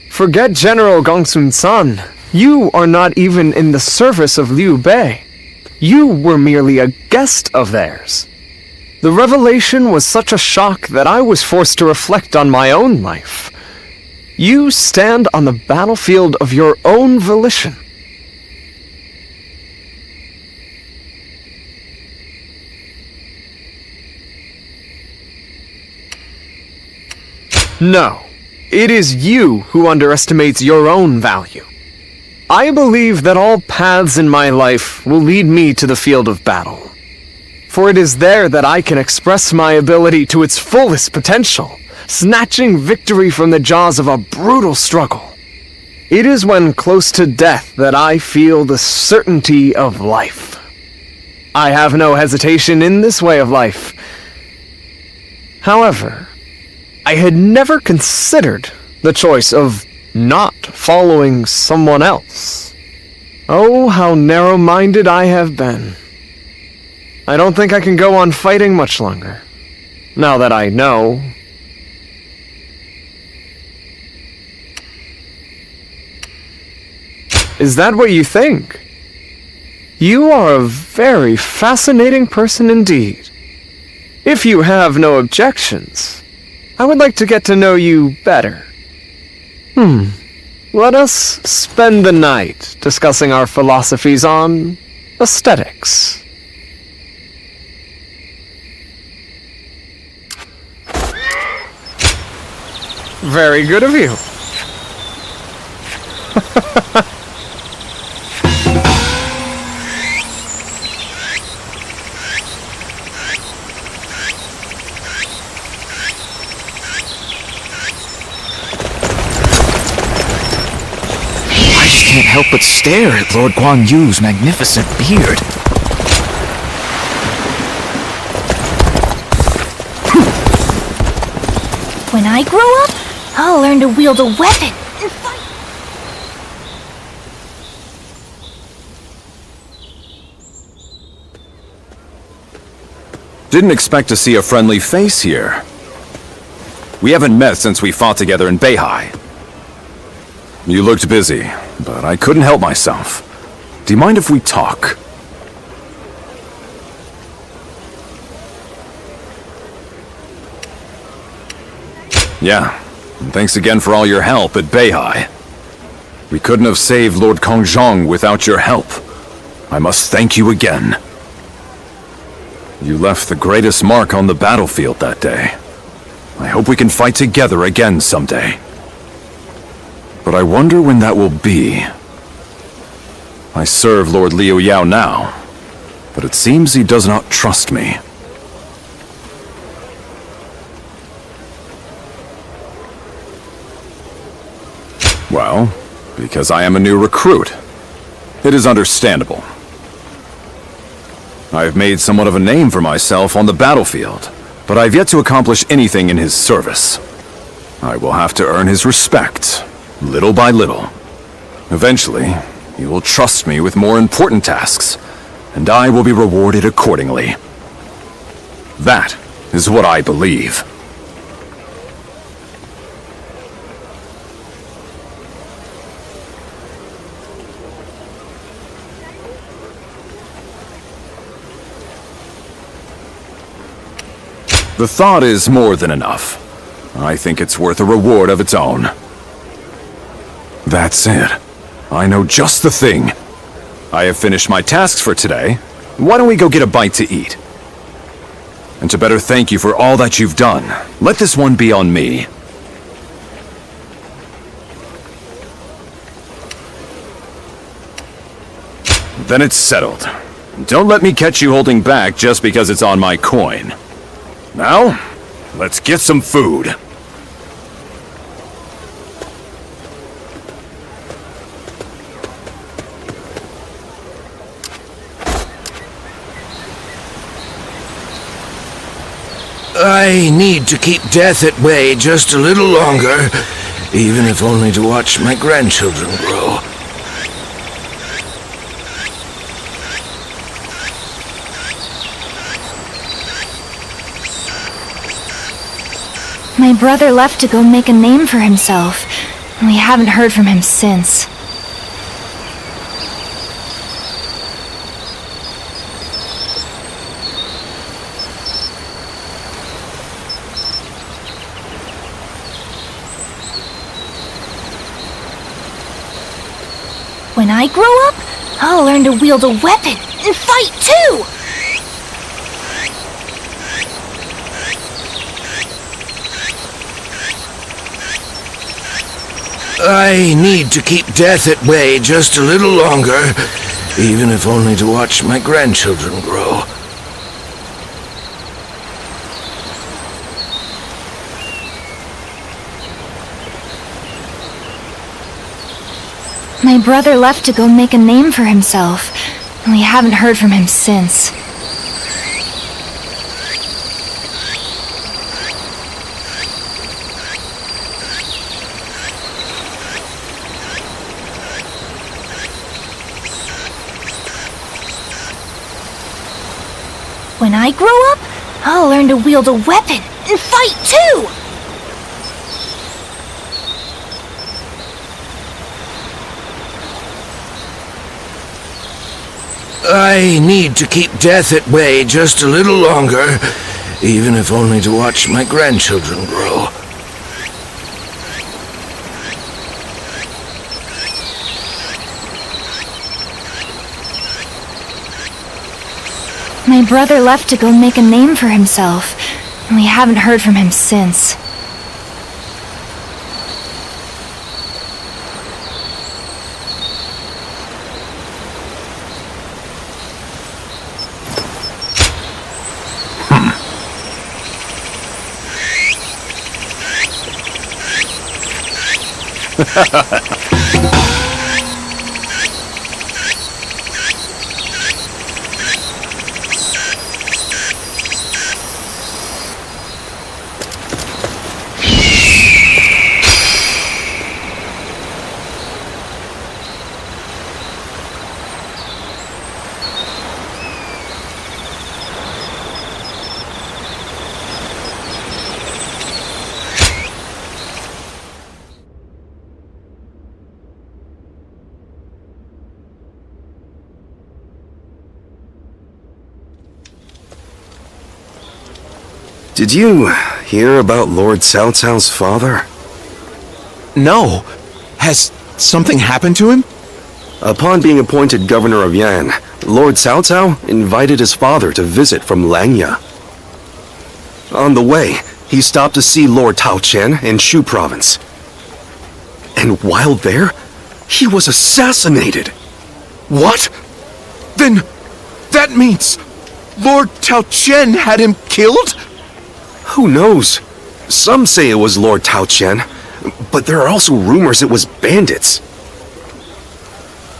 Forget General Gongsun-san. You are not even in the service of Liu Bei. You were merely a guest of theirs. The revelation was such a shock that I was forced to reflect on my own life. You stand on the battlefield of your own volition. No, it is you who underestimates your own value. I believe that all paths in my life will lead me to the field of battle. For it is there that I can express my ability to its fullest potential, snatching victory from the jaws of a brutal struggle. It is when close to death that I feel the certainty of life. I have no hesitation in this way of life. However, I had never considered the choice of not following someone else. Oh, how narrow-minded I have been. I don't think I can go on fighting much longer, now that I know. Is that what you think? You are a very fascinating person indeed. If you have no objections, I would like to get to know you better. Let us spend the night discussing our philosophies on aesthetics. Very good of you. I just can't help but stare at Lord Guan Yu's magnificent beard. When I grow up, I'll learn to wield a weapon and fight. Didn't expect to see a friendly face here. We haven't met since we fought together in Beihai. You looked busy, but I couldn't help myself. Do you mind if we talk? Yeah, and thanks again for all your help at Beihai. We couldn't have saved Lord Kongzhong without your help. I must thank you again. You left the greatest mark on the battlefield that day. I hope we can fight together again someday. But I wonder when that will be. I serve Lord Liu Yao now, but it seems he does not trust me. Well, because I am a new recruit. It is understandable. I have made somewhat of a name for myself on the battlefield, but I've yet to accomplish anything in his service. I will have to earn his respect, little by little. Eventually, he will trust me with more important tasks, and I will be rewarded accordingly. That is what I believe. The thought is more than enough. I think it's worth a reward of its own. That's it. I know just the thing. I have finished my tasks for today. Why don't we go get a bite to eat? And to better thank you for all that you've done, let this one be on me. Then it's settled. Don't let me catch you holding back just because it's on my coin. Now, let's get some food. I need to keep death at bay just a little longer, even if only to watch my grandchildren grow. My brother left to go make a name for himself, and we haven't heard from him since. When I grow up, I'll learn to wield a weapon and fight too! I need to keep death at bay just a little longer, even if only to watch my grandchildren grow. My brother left to go make a name for himself, and we haven't heard from him since. When I grow up, I'll learn to wield a weapon and fight too! I need to keep death at bay just a little longer, even if only to watch my grandchildren grow. My brother left to go make a name for himself, and we haven't heard from him since. Did you hear about Lord Cao Cao's father? No. Has something happened to him? Upon being appointed governor of Yan, Lord Cao Cao invited his father to visit from Langya. On the way, he stopped to see Lord Tao Qian in Shu province. And while there, he was assassinated. What? Then that means Lord Tao Qian had him killed? Who knows? Some say it was Lord Tao Qian, but there are also rumors it was bandits.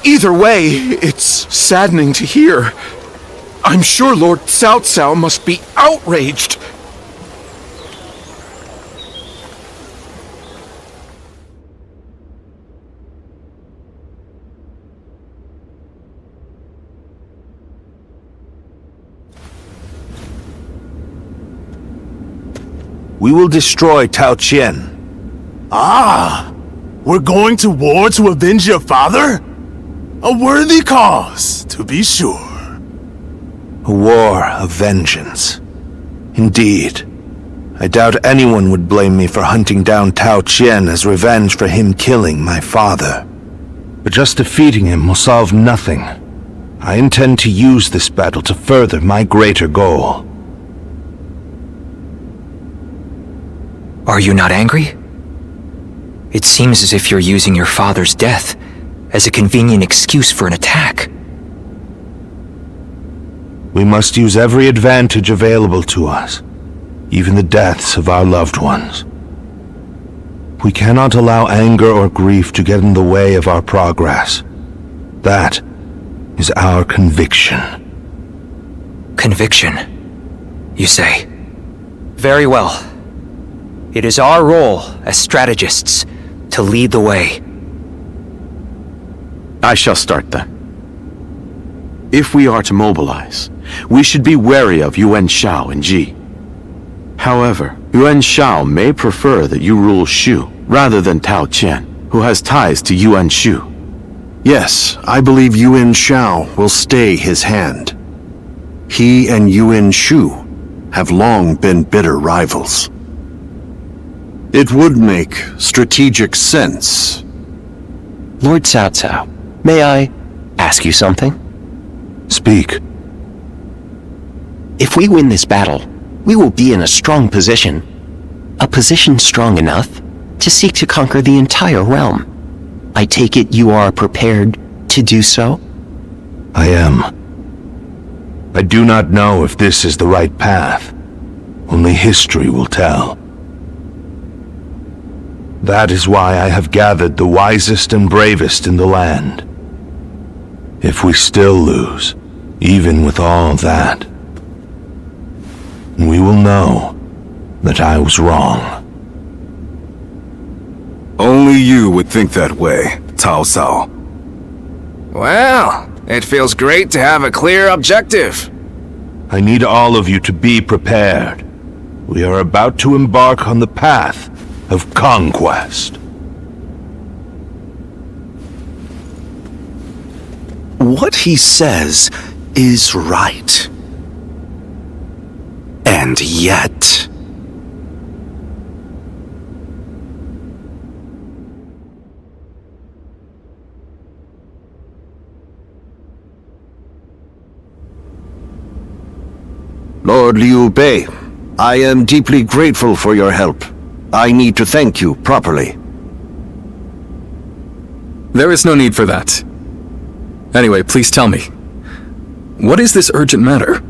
Either way, it's saddening to hear. I'm sure Lord Cao Cao must be outraged. We will destroy Tao Qian. Ah! We're going to war to avenge your father? A worthy cause, to be sure. A war of vengeance. Indeed. I doubt anyone would blame me for hunting down Tao Qian as revenge for him killing my father. But just defeating him will solve nothing. I intend to use this battle to further my greater goal. Are you not angry? It seems as if you're using your father's death as a convenient excuse for an attack. We must use every advantage available to us, even the deaths of our loved ones. We cannot allow anger or grief to get in the way of our progress. That is our conviction. Conviction, you say? Very well. It is our role as strategists to lead the way. I shall start then. If we are to mobilize, we should be wary of Yuan Shao and Ji. However, Yuan Shao may prefer that you rule Shu rather than Tao Qian, who has ties to Yuan Shu. Yes, I believe Yuan Shao will stay his hand. He and Yuan Shu have long been bitter rivals. It would make strategic sense. Lord Cao Cao, may I ask you something? Speak. If we win this battle, we will be in a strong position. A position strong enough to seek to conquer the entire realm. I take it you are prepared to do so? I am. I do not know if this is the right path. Only history will tell. That is why I have gathered the wisest and bravest in the land. If we still lose, even with all that, we will know that I was wrong. Only you would think that way, Cao Cao. Well, it feels great to have a clear objective. I need all of you to be prepared. We are about to embark on the path of conquest. What he says is right. And yet... Lord Liu Bei, I am deeply grateful for your help. I need to thank you properly. There is no need for that. Anyway, please tell me. What is this urgent matter?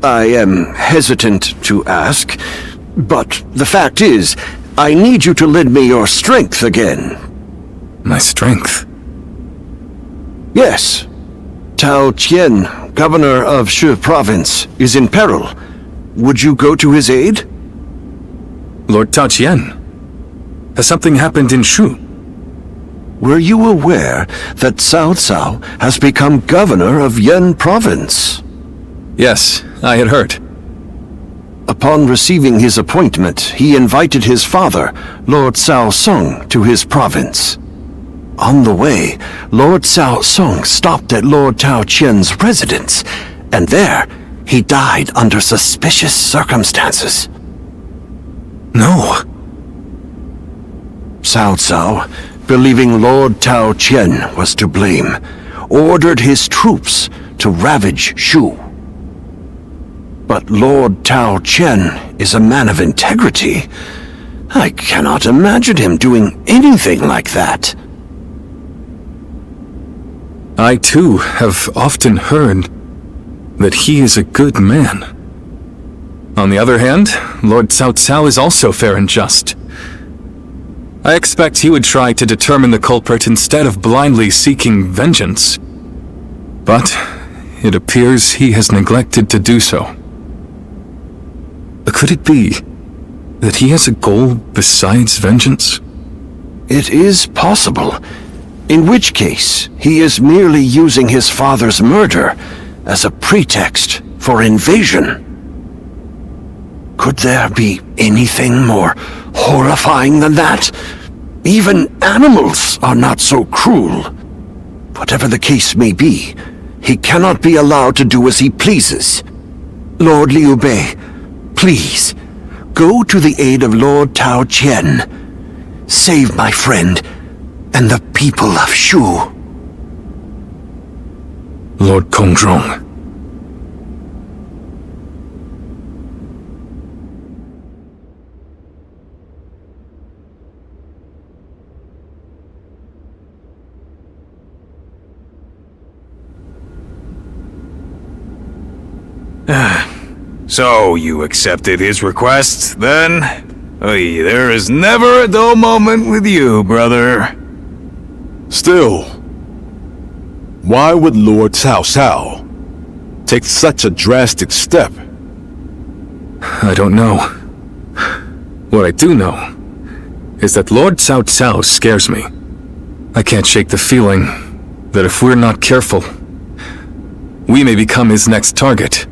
I am hesitant to ask, but the fact is, I need you to lend me your strength again. My strength? Yes. Tao Qian, governor of Shu province, is in peril. Would you go to his aid? Lord Tao Qian? Has something happened in Shu? Were you aware that Cao Cao has become governor of Yan province? Yes, I had heard. Upon receiving his appointment, he invited his father, Lord Cao Song, to his province. On the way, Lord Cao Song stopped at Lord Tao Qian's residence, and there he died under suspicious circumstances. No. Cao Cao believing Lord Tao Qian was to blame, ordered his troops to ravage Shu. But Lord Tao Qian is a man of integrity. I cannot imagine him doing anything like that. I too have often heard that he is a good man. On the other hand, Lord Cao Cao is also fair and just. I expect he would try to determine the culprit instead of blindly seeking vengeance. But it appears he has neglected to do so. Could it be that he has a goal besides vengeance? It is possible. In which case, he is merely using his father's murder as a pretext for invasion. Could there be anything more horrifying than that? Even animals are not so cruel. Whatever the case may be, he cannot be allowed to do as he pleases. Lord Liu Bei, please, go to the aid of Lord Tao Qian. Save my friend and the people of Shu. Lord Kongzhong. So, you accepted his request, then? Oy, there is never a dull moment with you, brother. Still, why would Lord Cao Cao take such a drastic step? I don't know. What I do know is that Lord Cao Cao scares me. I can't shake the feeling that if we're not careful, we may become his next target.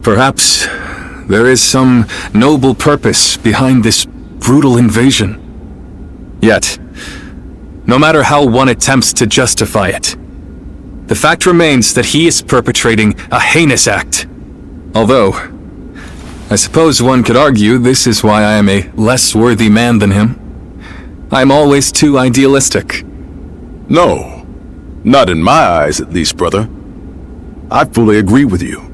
Perhaps there is some noble purpose behind this brutal invasion. Yet, no matter how one attempts to justify it, the fact remains that he is perpetrating a heinous act. Although, I suppose one could argue this is why I am a less worthy man than him. I'm always too idealistic. No, not in my eyes at least, brother. I fully agree with you.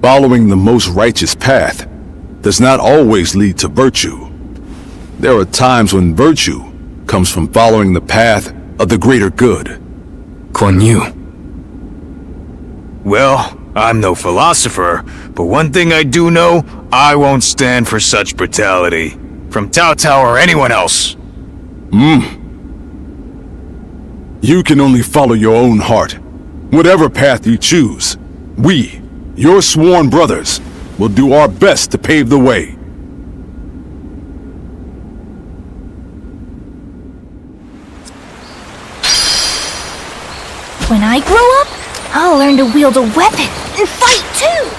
Following the most righteous path does not always lead to virtue. There are times when virtue comes from following the path of the greater good. Guan Yu. Well, I'm no philosopher, but one thing I do know, I won't stand for such brutality. From Cao Cao or anyone else. You can only follow your own heart. Whatever path you choose, we, your sworn brothers, will do our best to pave the way. When I grow up, I'll learn to wield a weapon and fight too!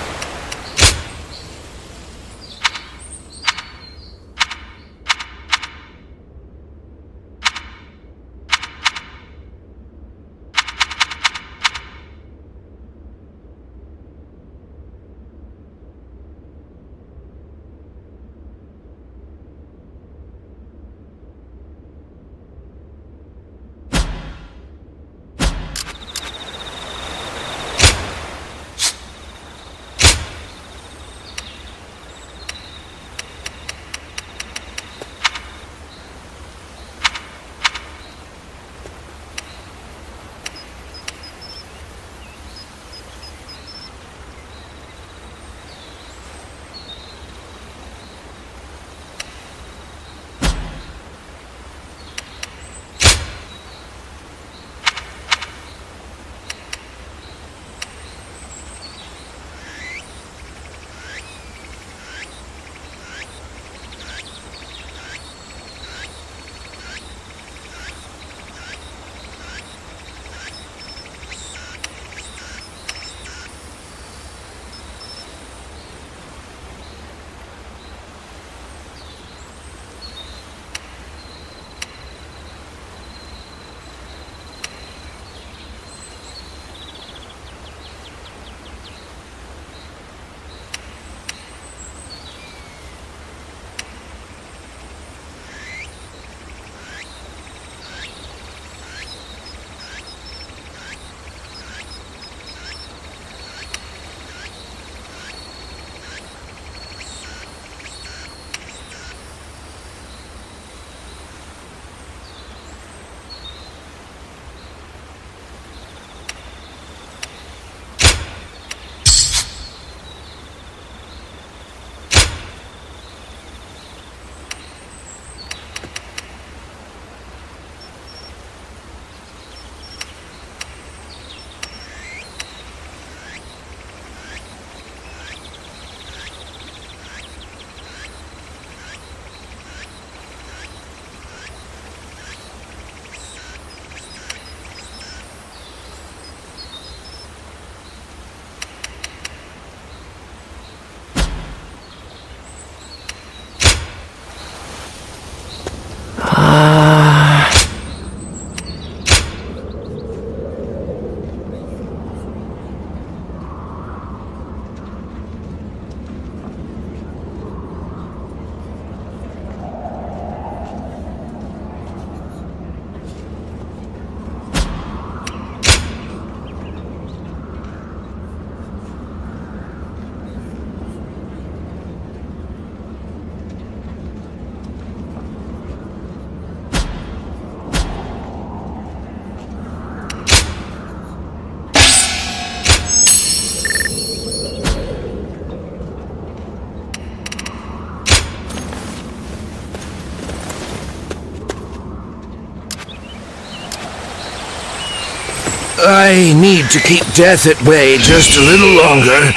I need to keep death at bay just a little longer,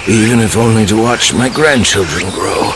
even if only to watch my grandchildren grow.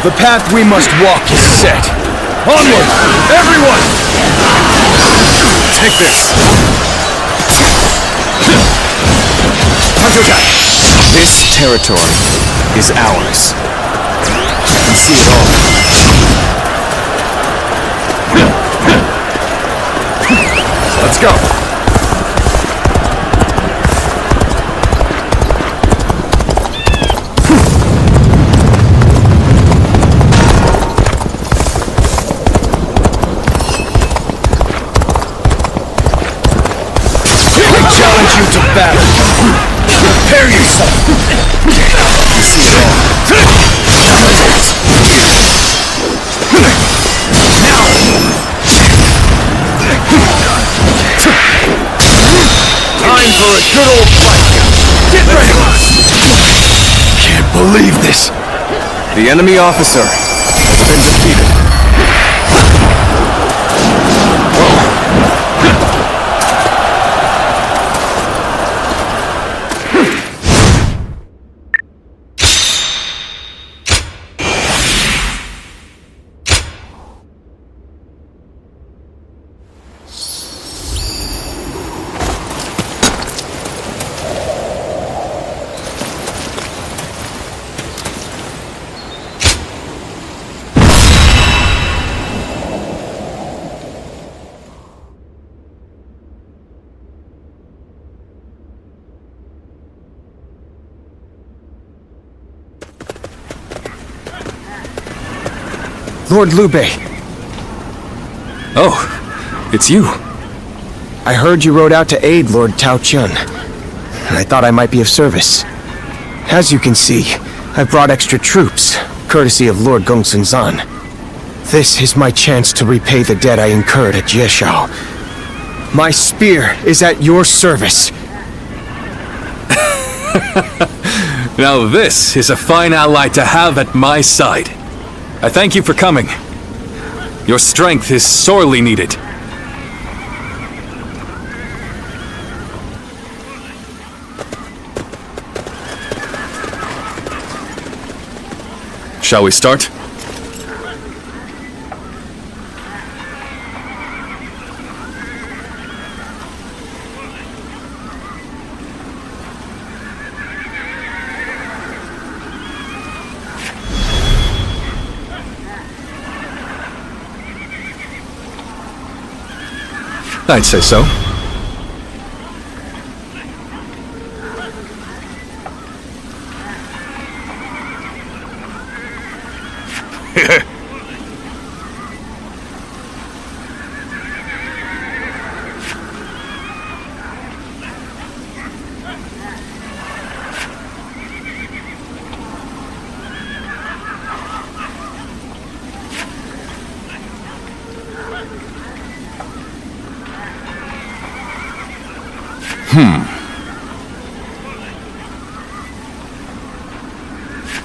The path we must walk is set. Onward, everyone! Take this. Counterattack! This territory is ours. I can see it all. Let's go. Challenge you to battle. Prepare yourself. See it all. Now. Time for a good old fight. Get ready. Can't believe this. The enemy officer has been defeated. Lord Liu Bei. Oh, it's you. I heard you rode out to aid Lord Tao Chun, and I thought I might be of service. As you can see, I've brought extra troops, courtesy of Lord Gongsun Zan. This is my chance to repay the debt I incurred at Jieshao. My spear is at your service. Now this is a fine ally to have at my side. I thank you for coming. Your strength is sorely needed. Shall we start? I'd say so.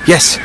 Yes.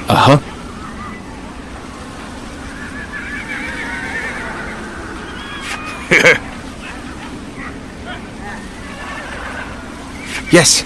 Uh-huh. Yes.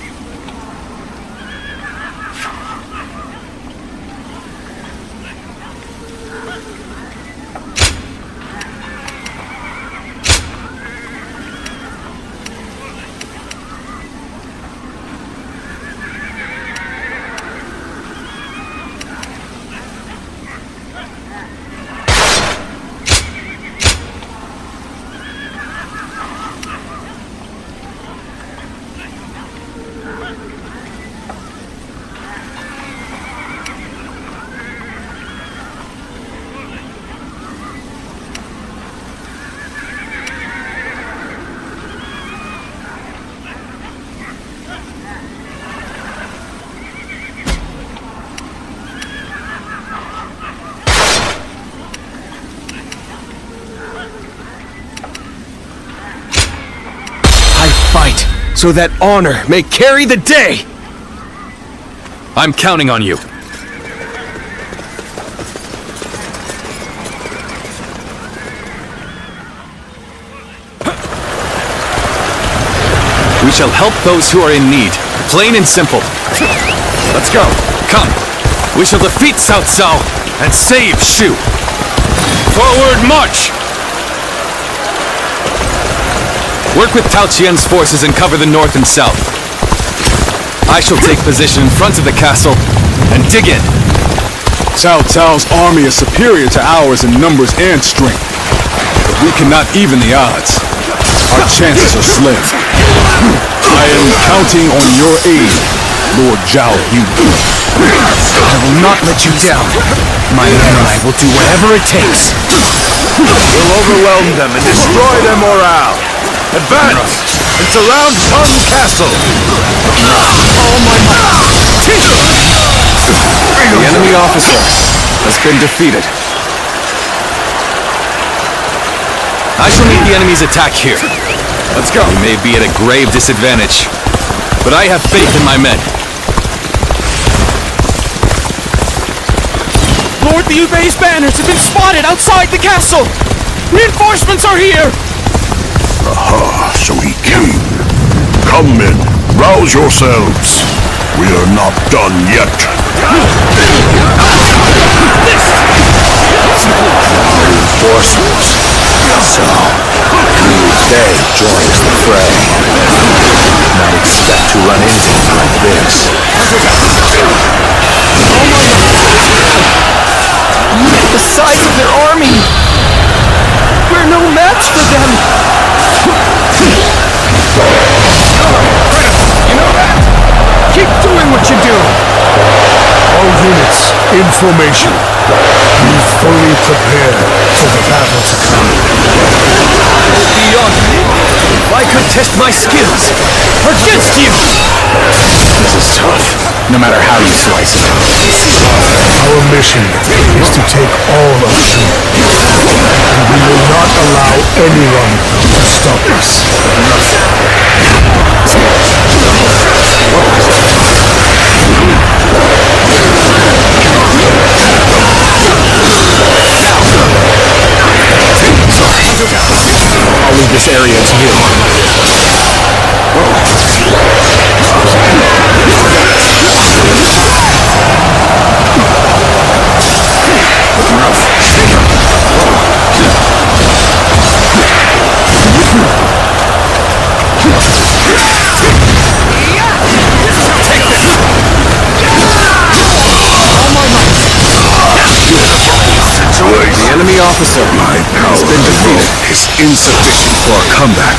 Fight, so that honor may carry the day! I'm counting on you. We shall help those who are in need, plain and simple. Let's go. Come. We shall defeat Cao Cao and save Shu. Forward march! Work with Tao Qian's forces and cover the north and south. I shall take position in front of the castle and dig in. Cao Cao's army is superior to ours in numbers and strength, but we cannot even the odds. Our chances are slim. I am counting on your aid, Lord Zhao Yu. I will not let you down. My men and I will do whatever it takes. We'll overwhelm them and destroy their morale. Advance and surround Tong Castle. All my might. Tito! The enemy officer has been defeated. I shall meet the enemy's attack here. Let's go. We may be at a grave disadvantage, but I have faith in my men. Lord Liu Bei's banners have been spotted outside the castle! Reinforcements are here! Aha, so he came. Come men, rouse yourselves. We are not done yet. Reinforcements. So, Liu Bei joins the fray. Not expect to run into him like this. The size of their army! Information. Be fully prepared for the battle to come. Beyond me. If I could test my skills against you! This is tough, no matter how you slice it. Our mission is to take all of Shu. And we will not allow anyone to stop us. I'll leave this area to you. The enemy officer has been defeated. Is insufficient for a comeback.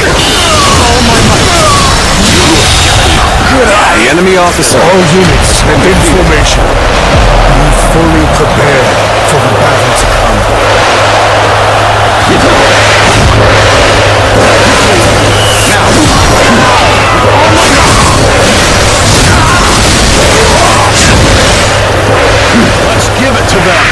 The enemy officer. All units and information. Be fully prepared for the battle to come. Let's give it to them.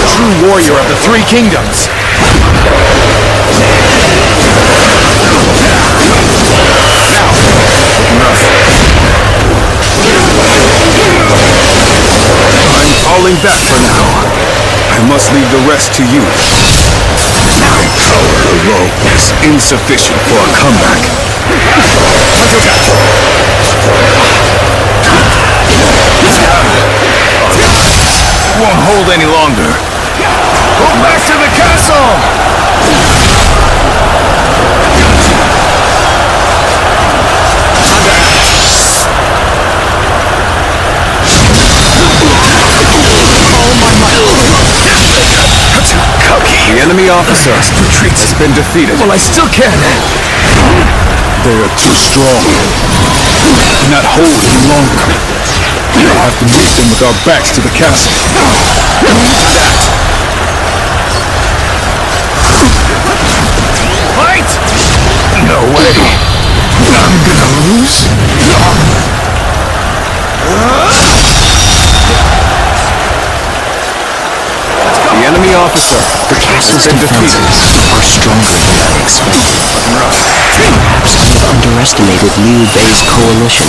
True warrior of the Three Kingdoms. I'm falling back for now. I must leave the rest to you. My power alone is insufficient for a comeback. Won't hold any longer. Go back to the castle! The enemy officer has been defeated. Well, I still can. They are too strong. Cannot hold any longer. We'll have to meet them with our backs to the castle. Fight! No way. I'm gonna lose? The enemy officer Castle's has been defeated. defenses are stronger than I expected. Perhaps I've underestimated Liu Bei's coalition.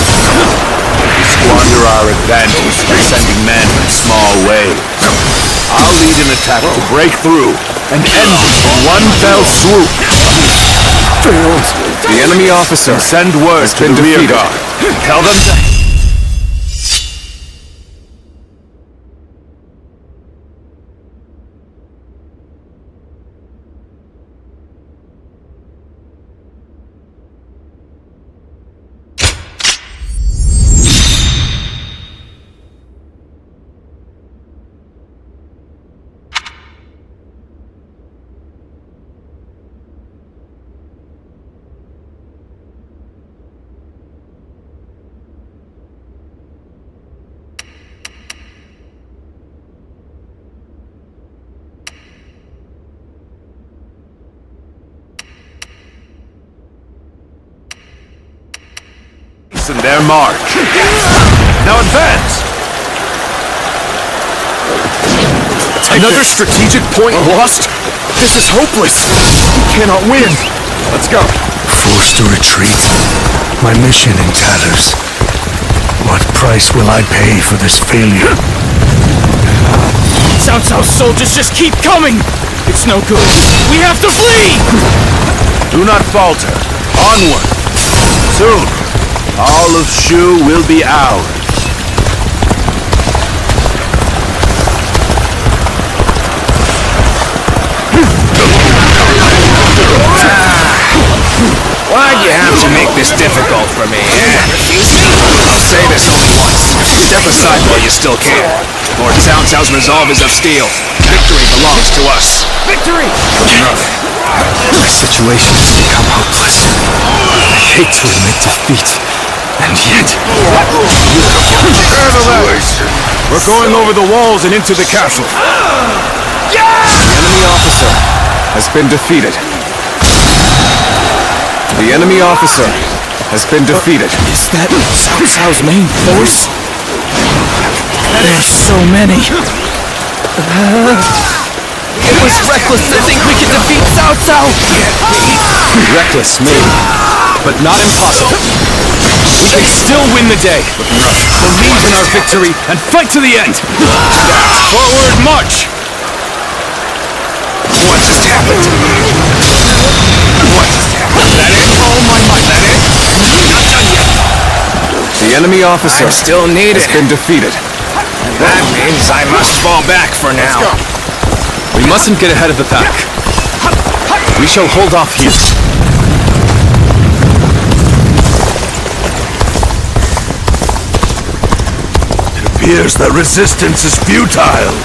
We squander our advantage by sending men in small waves. I'll lead an attack to break through and end it in one fell swoop. Failed. The enemy officer send word to the rear guard. Tell them to... in their march. Now advance! Another strategic point lost? This is hopeless. We cannot win. Let's go. Forced to retreat. My mission in tatters. What price will I pay for this failure? Cao Cao's soldiers just keep coming. It's no good. We have to flee! Do not falter. Onward. Soon, all of Shu will be ours. Why'd you have to make this difficult for me, eh? I'll say this only once. Step aside while you still can. Lord Cao Cao's resolve is of steel. Victory belongs to us. Victory! My situation has become hopeless. I hate to admit defeat, and yet... Prepare the ladders. We're going over the walls and into the castle. The enemy officer has been defeated. The enemy officer has been defeated. Is that Cao Cao's main force? There's so many. It was reckless to think we could defeat Cao Cao! Reckless, maybe, but not impossible. We can still win the day. Believe in our victory and fight to the end. Forward march! What just happened? What just happened? That it? Oh my mind, that it? Not done yet. The enemy officer I'm still needed. has been defeated. That means I must fall back for now. We mustn't get ahead of the pack. We shall hold off here. It appears that resistance is futile.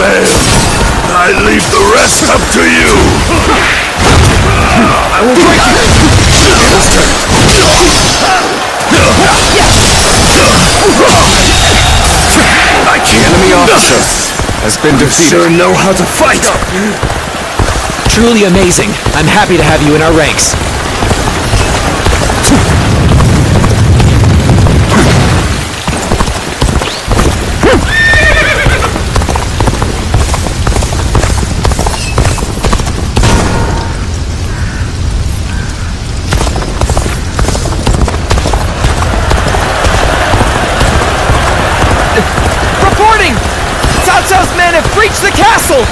Fail. I leave the rest up to you. I will break you. The enemy officer has been defeated. Sure know how to fight. Truly amazing. I'm happy to have you in our ranks. Reporting! Cao Cao's men have breached the castle!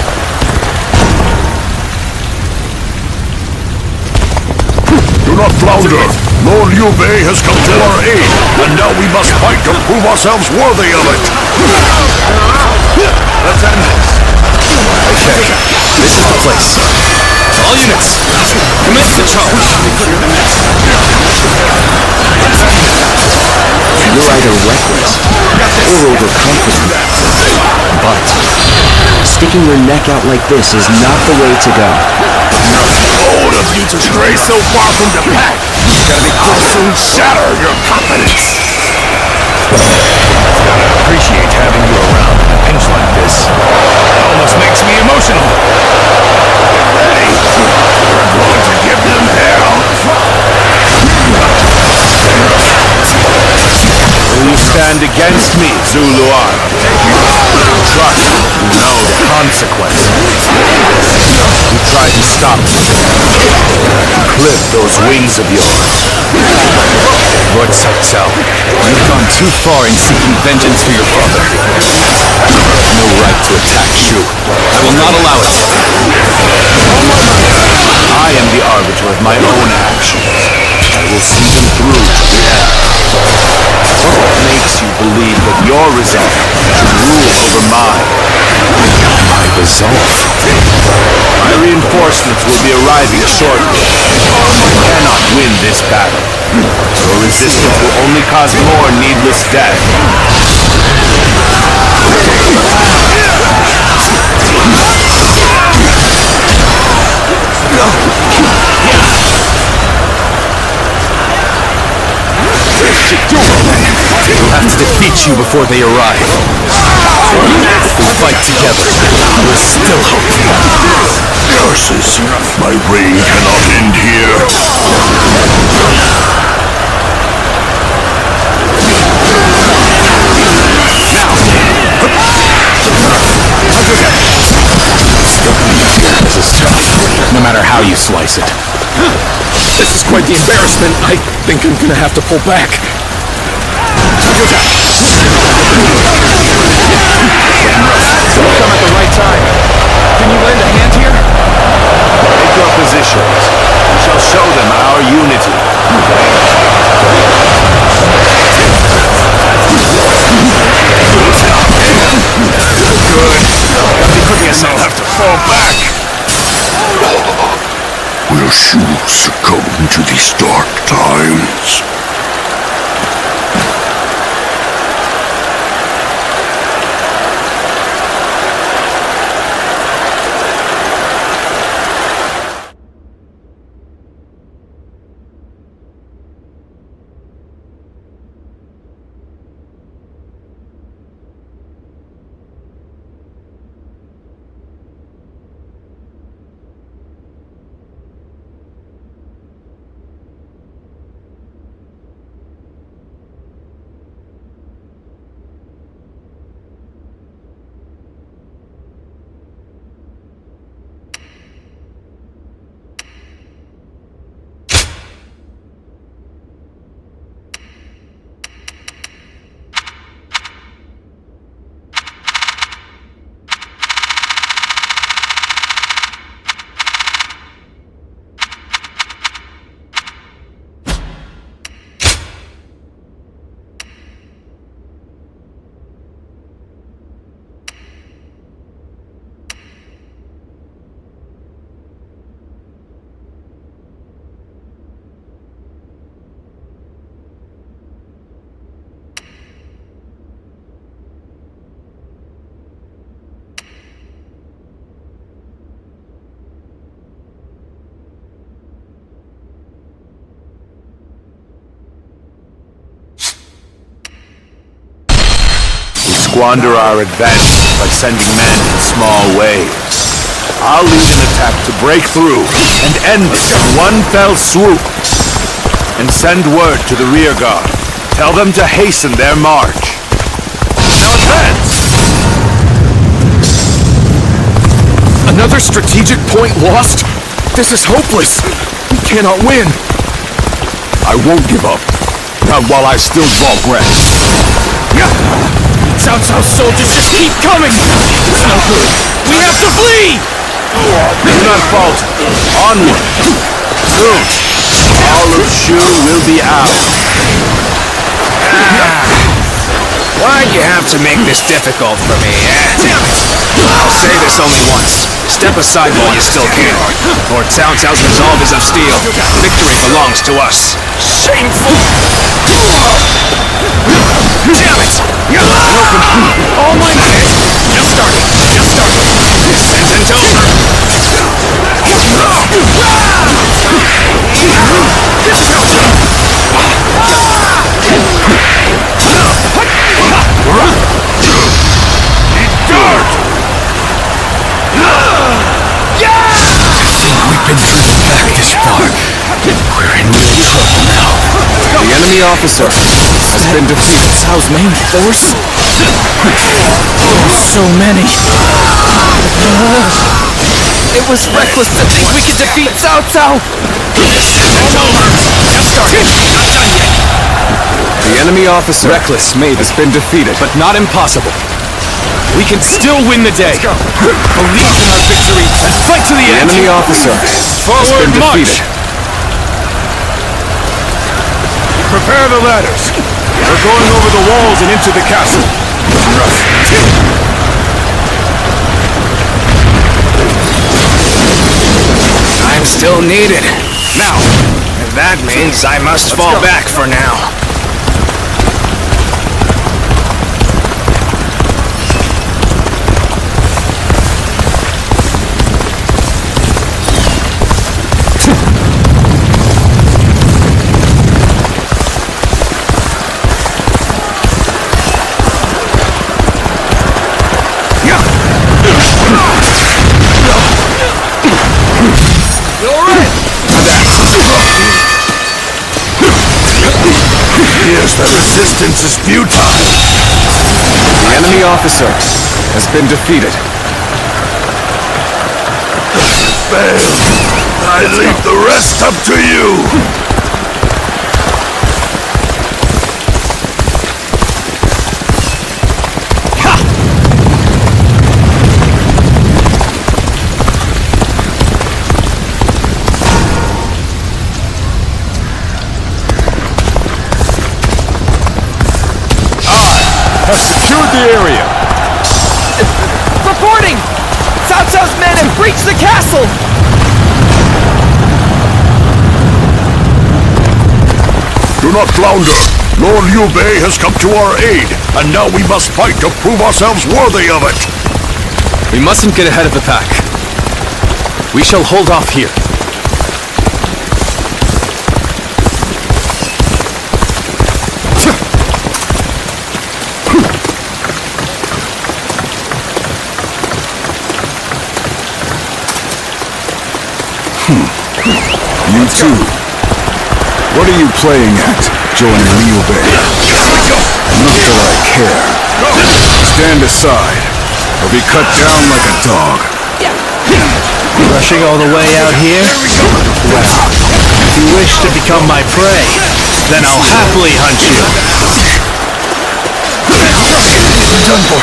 Do not flounder. Lord Liu Bei has come to our aid, and now we must fight to prove ourselves worthy of it. Let's end this. Okay, this is the place. All units, commence the charge. You're either reckless or overconfident. But sticking your neck out like this is not the way to go. Bold of you to stray so far from the pack. I'll soon shatter your confidence. Gotta appreciate having you around in a pinch like this. It almost makes me emotional. Ready? We're going to give them hell. Will you stand against me, Zuluan? Trust you know the consequences. You tried to stop me. Clip those wings of yours. Lord Cao Cao, you've gone too far in seeking vengeance for your father. No right to attack Shu. I will not allow it. I am the arbiter of my own actions. I will see them through to the end. What makes you believe that your resolve should rule over mine? My resolve? My reinforcements will be arriving shortly. You cannot win this battle. Your resistance will only cause more needless death. We'll have to defeat you before they arrive. We'll fight together. There's still hope. Curses! My reign cannot end here. This is tough, no matter how you slice it. This is quite the embarrassment. I think I'm gonna have to pull back. Come at the right time. Can you lend a hand here? Take your positions. We shall show them our unity. Good. fall back! Will Shu succumb to these dark times? Squander our advantage by sending men in small waves. I'll lead an attack to break through and end this in one fell swoop. And send word to the rear guard. Tell them to hasten their march. Now advance! Another strategic point lost? This is hopeless. We cannot win. I won't give up. Not while I still draw breath. Cao Cao's soldiers just keep coming! It's no good. We have to flee! Do not falter. Onward. Soon, all of Shu will be out. Why'd you have to make this difficult for me, eh? I'll say this only once. Step aside while you still can. Lord Cao Cao's resolve is of steel. Victory belongs to us. Shameful! Damn it! All my men! Just starting. Just starting. This isn't over. We've been driven back this far. We're in real trouble now. The enemy officer has been defeated. Cao's main force? So many. It was reckless to think we could defeat Cao Cao. This isn't over. Just starting. Not done yet. The enemy officer, Reckless, has been defeated, but not impossible. We can still win the day. Believe in our victory and fight to the The end. enemy officer has Forward been march. defeated. Prepare the ladders. We're going over the walls and into the castle. I'm still needed. Now, that means I must fall back for now. Yes, the resistance is futile. The enemy officer has been defeated. Failed. I leave the rest up to you. Have secured the area. Reporting! Cao Cao's men have breached the castle! Do not flounder! Lord Liu Bei has come to our aid, and now we must fight to prove ourselves worthy of it! We mustn't get ahead of the pack. We shall hold off here. You too. What are you playing at, joining Liu Bei? Not that I care. Stand aside, or be cut down like a dog. Rushing all the way out here? Well, if you wish to become my prey, then I'll happily hunt you. Done for.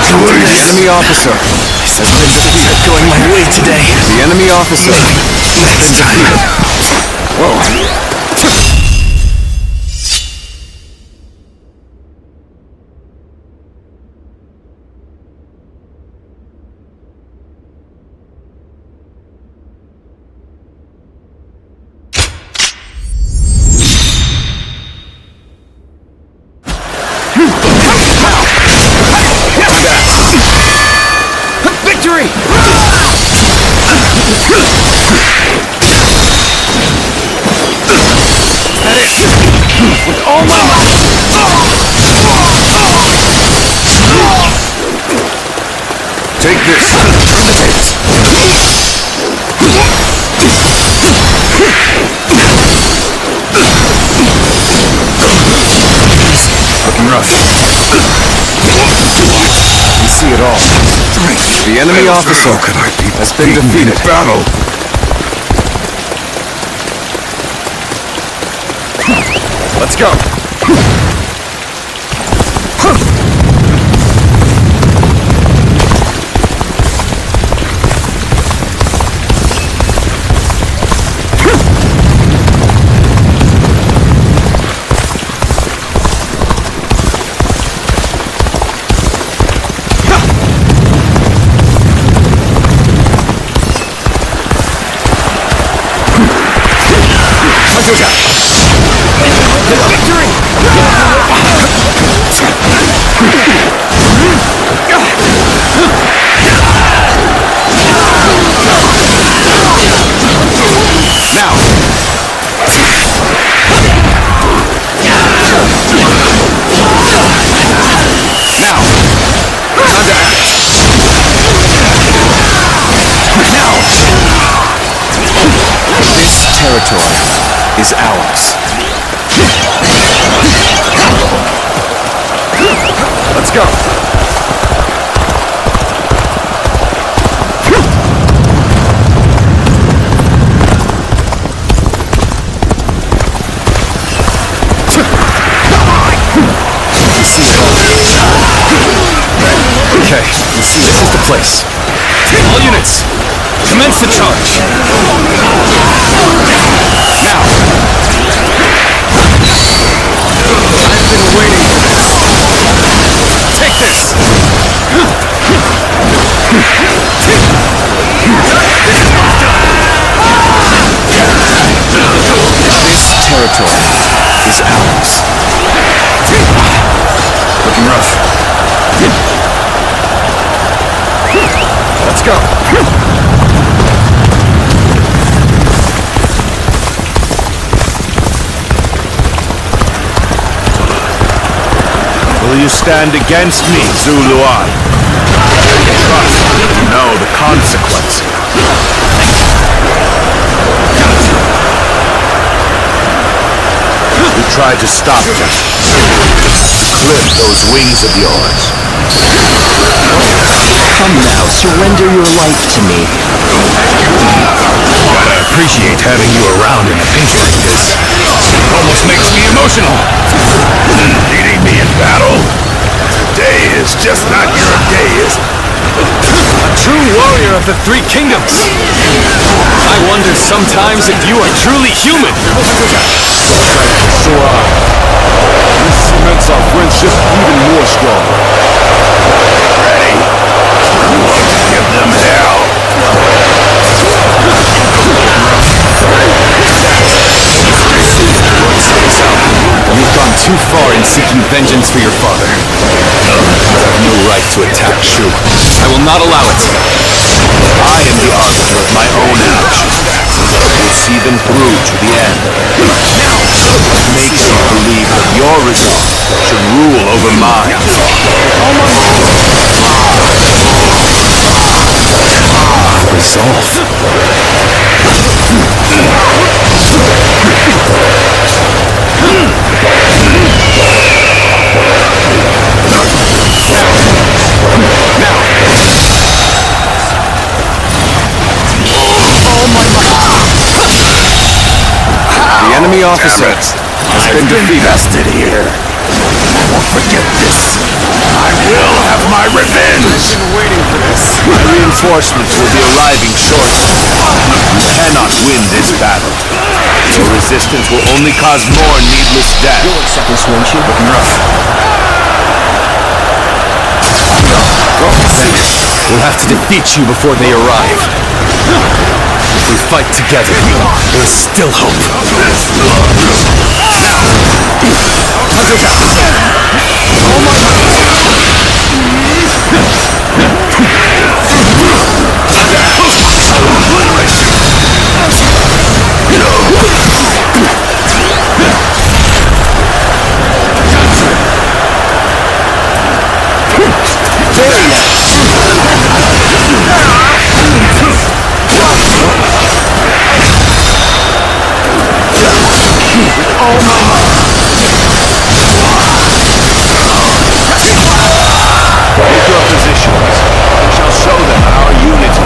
The enemy officer has been defeated. Going my way today. The enemy officer has been defeated. Whoa. Victory! With all my might! Take this. Turn the tables. Looking rough. You see it all. The enemy officer has been defeated. Battle. Let's go. Territory is ours. Let's go. Okay, let's see. This is the place. All units, commence the charge. Now! I've been waiting for this. Take this! This territory is ours. Looking rough. Let's go! Will you stand against me, Zuluan? Trust to know the consequence. You tried to stop them. Clip those wings of yours. Come now, surrender your life to me. Gotta appreciate having you around in a pinch like this. It almost makes me emotional. Leading me in battle? Today is just not your day, is it? A true warrior of the Three Kingdoms. I wonder sometimes if you are truly human. This cements our friendship even more strong. vengeance for your father. You have no right to attack Shu. I will not allow it. I am the arbiter of my own actions. I will see them through to the end. What makes you believe that your resolve should rule over mine? The enemy officer has been defeated. Here. I won't forget this. I will have my revenge. I've been waiting for this. My reinforcements will be arriving shortly. You cannot win this battle. Your resistance will only cause more needless death. You'll accept this, won't you? We'll have to defeat you before they arrive. If we fight together, there's still hope. Take your positions. We shall show them our unity.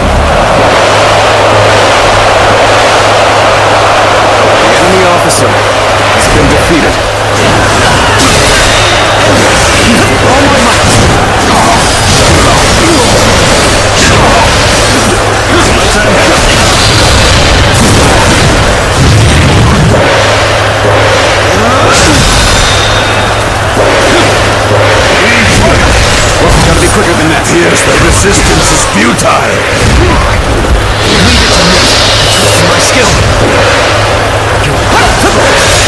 The enemy officer has been defeated. Gotta be quicker than that. Here's the resistance is futile. Leave it to me. It's my skill.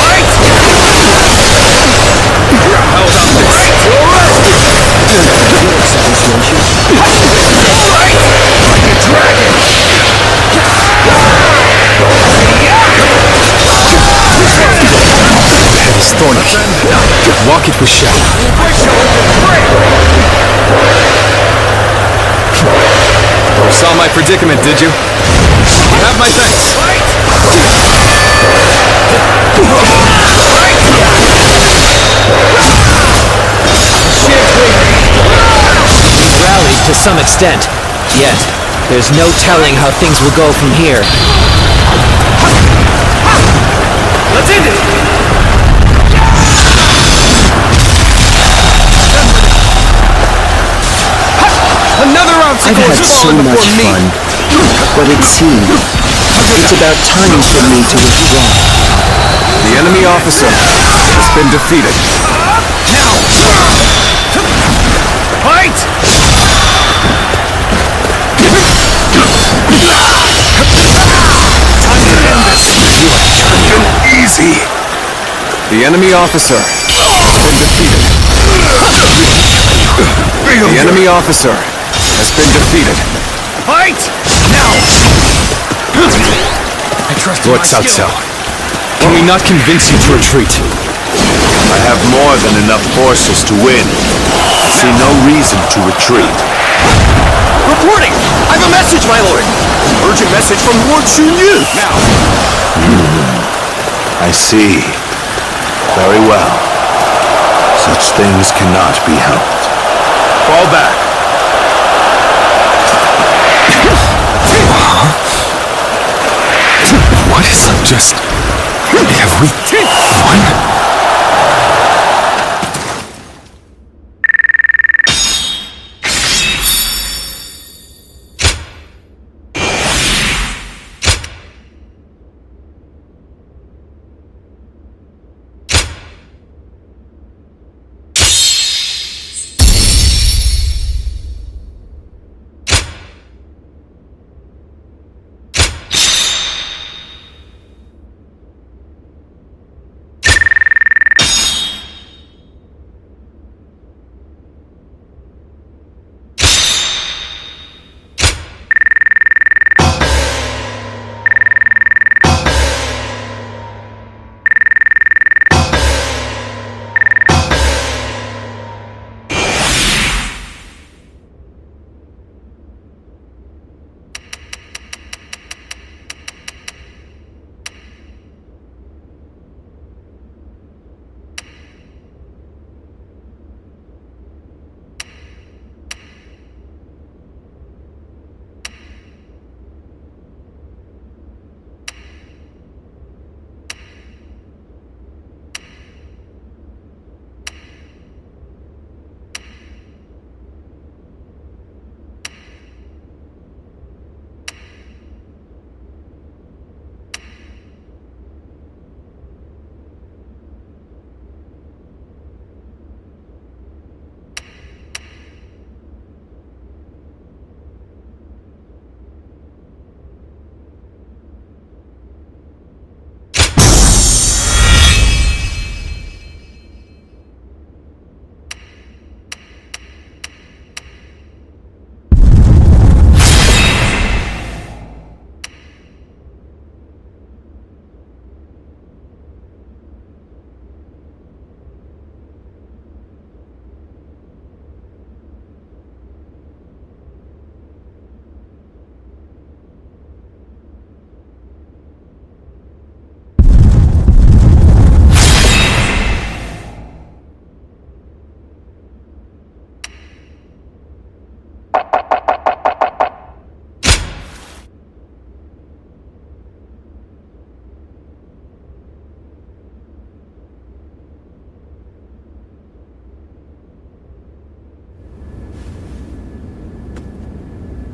Fight! How about this? You'll accept this, won't you? Like a dragon! The head is thorny. Walk it with shall. You saw my predicament, did you? You have my thanks. We've rallied to some extent, yet there's no telling how things will go from here. Let's end it! Another obstacle I've had has so fallen much before me! fun, but it seems it's about time for me to withdraw. The enemy officer has been defeated. Now! Fight! Time to end this! Easy. The enemy officer has been defeated. The enemy officer has been defeated. Fight! Now! I trust Lord Cao Cao. Can we not convince you to retreat? I have more than enough forces to win. I see no reason to retreat. Reporting! I have a message, my lord! Urgent message from Lord Xunyu! Now! I see. Very well. Such things cannot be helped. Fall back. What is up? Just... Have we won?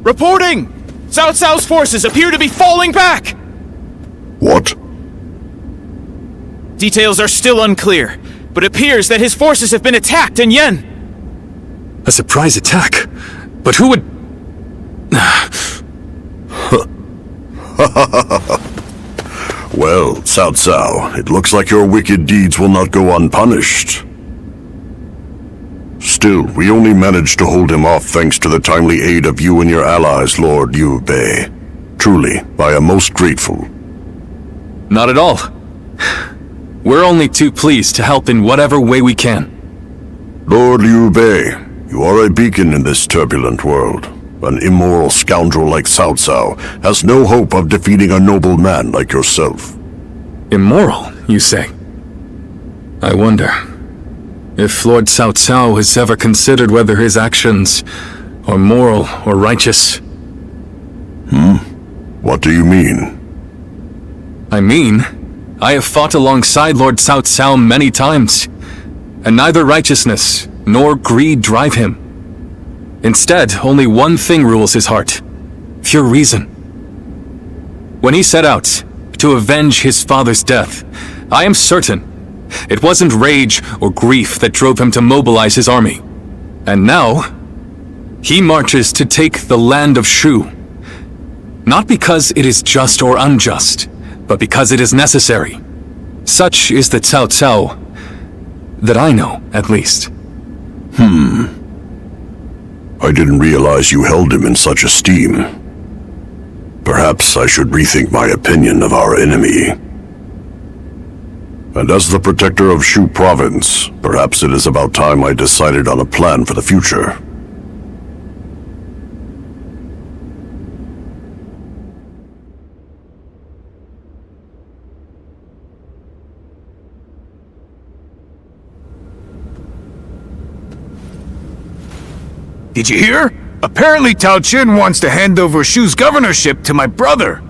Reporting! Cao Cao's forces appear to be falling back! What? Details are still unclear, but it appears that his forces have been attacked in Yen. A surprise attack? But who would... Well, Cao Cao, it looks like your wicked deeds will not go unpunished. Still, we only managed to hold him off thanks to the timely aid of you and your allies, Lord Liu Bei. Truly, I am most grateful. Not at all. We're only too pleased to help in whatever way we can. Lord Liu Bei, you are a beacon in this turbulent world. An immoral scoundrel like Cao Cao has no hope of defeating a noble man like yourself. Immoral, you say? I wonder if Lord Cao Cao has ever considered whether his actions are moral or righteous. What do you mean? I mean, I have fought alongside Lord Cao Cao many times, and neither righteousness nor greed drive him. Instead, only one thing rules his heart: pure reason. When he set out to avenge his father's death, I am certain it wasn't rage or grief that drove him to mobilize his army. And now, he marches to take the land of Shu. Not because it is just or unjust, but because it is necessary. Such is the Cao Cao that I know, at least. I didn't realize you held him in such esteem. Perhaps I should rethink my opinion of our enemy. And as the protector of Shu Province, perhaps it is about time I decided on a plan for the future. Did you hear? Apparently Tao Chin wants to hand over Shu's governorship to my brother.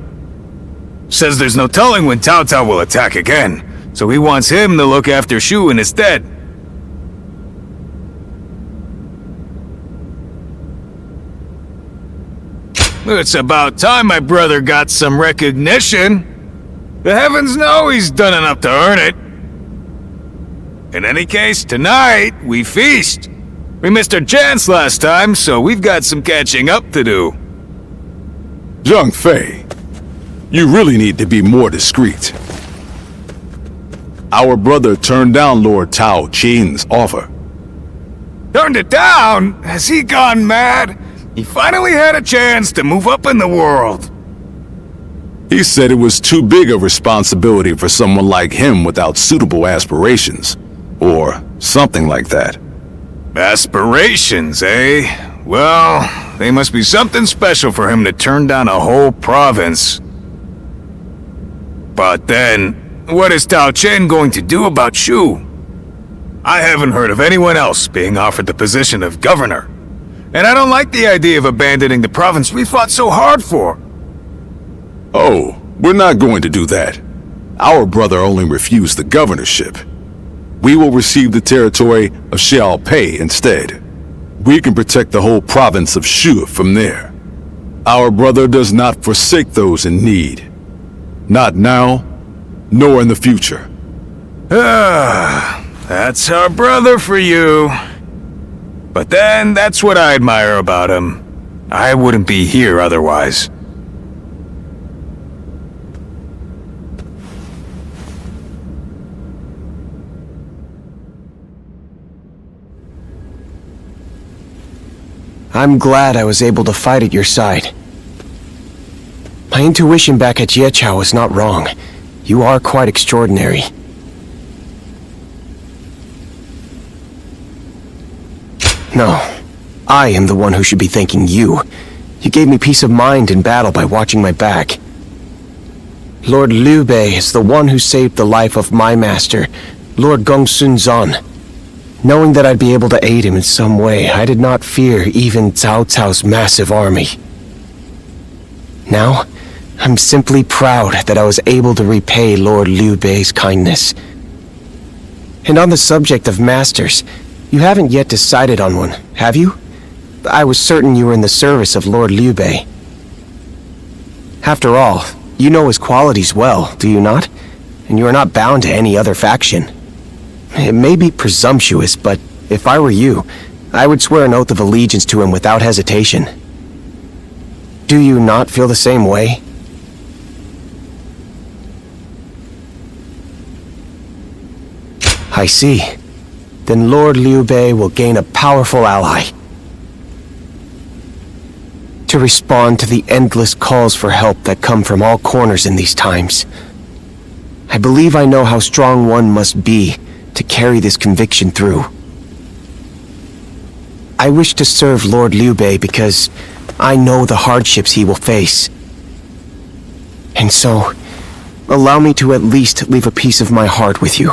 Says there's no telling when Cao Cao will attack again, so he wants him to look after Shu in his stead. It's about time my brother got some recognition. The heavens know he's done enough to earn it. In any case, tonight, we feast. We missed our chance last time, so we've got some catching up to do. Zhang Fei, you really need to be more discreet. Our brother turned down Lord Tao Chin's offer. Turned it down? Has he gone mad? He finally had a chance to move up in the world. He said it was too big a responsibility for someone like him without suitable aspirations. Or something like that. Aspirations, eh? Well, they must be something special for him to turn down a whole province. But then, what is Tao Chen going to do about Shu? I haven't heard of anyone else being offered the position of governor. And I don't like the idea of abandoning the province we fought so hard for. Oh, we're not going to do that. Our brother only refused the governorship. We will receive the territory of Xiaopei instead. We can protect the whole province of Shu from there. Our brother does not forsake those in need. Not now, nor in the future. That's our brother for you. But then, that's what I admire about him. I wouldn't be here otherwise. I'm glad I was able to fight at your side. My intuition back at Jieqiao was not wrong. You are quite extraordinary. No, I am the one who should be thanking you. You gave me peace of mind in battle by watching my back. Lord Liu Bei is the one who saved the life of my master, Lord Gongsun Zan. Knowing that I'd be able to aid him in some way, I did not fear even Cao Cao's massive army. Now, I'm simply proud that I was able to repay Lord Liu Bei's kindness. And on the subject of masters, you haven't yet decided on one, have you? I was certain you were in the service of Lord Liu Bei. After all, you know his qualities well, do you not? And you are not bound to any other faction. It may be presumptuous, but if I were you, I would swear an oath of allegiance to him without hesitation. Do you not feel the same way? I see. Then Lord Liu Bei will gain a powerful ally. To respond to the endless calls for help that come from all corners in these times. I believe I know how strong one must be to carry this conviction through. I wish to serve Lord Liu Bei because I know the hardships he will face. And so, allow me to at least leave a piece of my heart with you.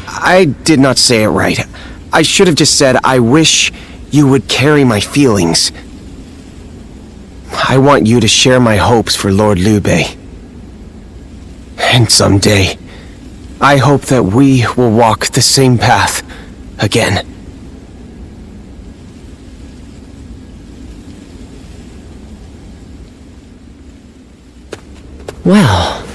I did not say it right. I should have just said, I wish you would carry my feelings. I want you to share my hopes for Lord Liu Bei. And someday, I hope that we will walk the same path again. Well...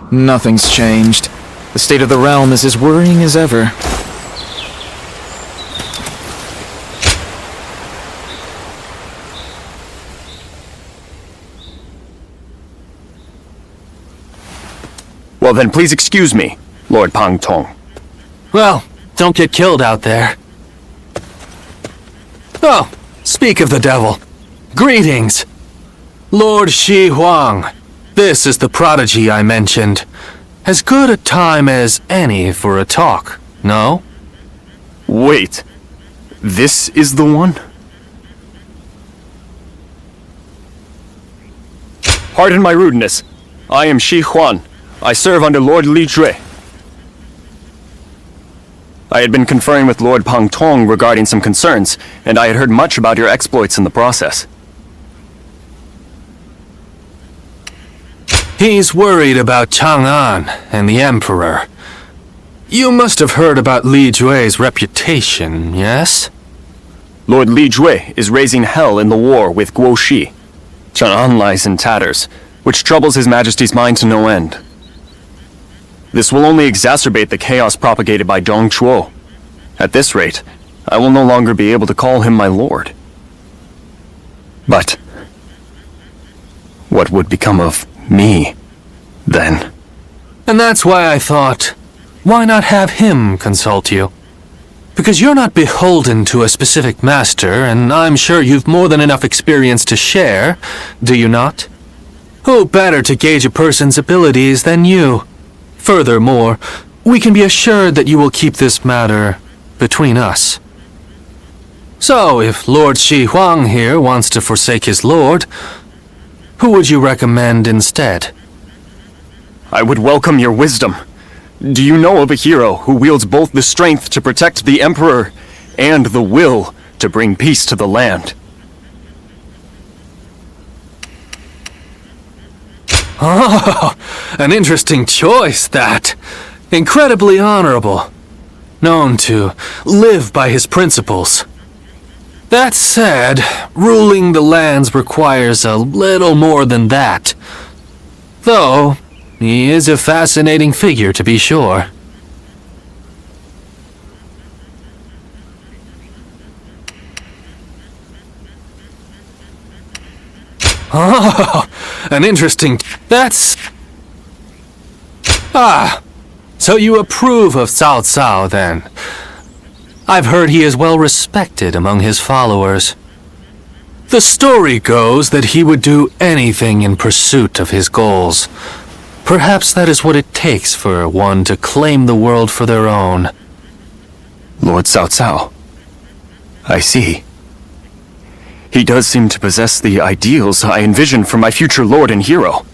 Nothing's changed. The state of the realm is as worrying as ever. Well then, please excuse me, Lord Pang Tong. Well, don't get killed out there. Oh, speak of the devil. Greetings! Lord Shi Huang. This is the prodigy I mentioned. As good a time as any for a talk, no? Wait. This is the one? Pardon my rudeness. I am Shi Huan. I serve under Lord Li Jue. I had been conferring with Lord Pang Tong regarding some concerns, and I had heard much about your exploits in the process. He's worried about Chang'an and the Emperor. You must have heard about Li Jue's reputation, yes? Lord Li Jue is raising hell in the war with Guo Shi. Chang'an lies in tatters. which troubles His Majesty's mind to no end. This will only exacerbate the chaos propagated by Dong Chuo. At this rate, I will no longer be able to call him my lord. But what would become of me, then? And that's why I thought, why not have him consult you? Because you're not beholden to a specific master, and I'm sure you've more than enough experience to share, do you not? Who better to gauge a person's abilities than you? Furthermore, we can be assured that you will keep this matter between us. So, if Lord Shi Huang here wants to forsake his lord, who would you recommend instead? I would welcome your wisdom. Do you know of a hero who wields both the strength to protect the Emperor and the will to bring peace to the land? Oh, an interesting choice, that. Incredibly honorable. Known to live by his principles. That said, ruling the lands requires a little more than that. Though, he is a fascinating figure to be sure. Oh, an interesting... That's... Ah, so you approve of Cao Cao, then. I've heard he is well respected among his followers. The story goes that he would do anything in pursuit of his goals. Perhaps that is what it takes for one to claim the world for their own. Lord Cao Cao. I see. He does seem to possess the ideals I envisioned for my future lord and hero.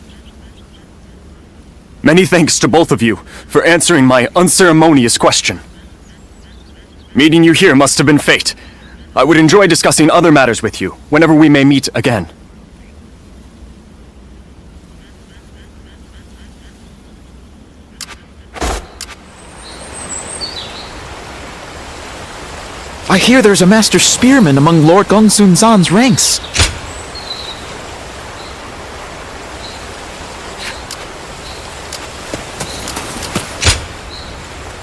Many thanks to both of you for answering my unceremonious question. Meeting you here must have been fate. I would enjoy discussing other matters with you whenever we may meet again. I hear there's a master spearman among Lord Gongsun Zan's ranks.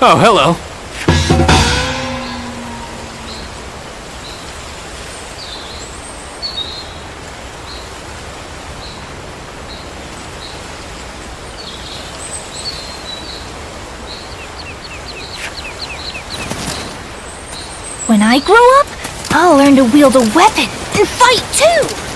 Oh, hello. When I grow up, I'll learn to wield a weapon and fight too!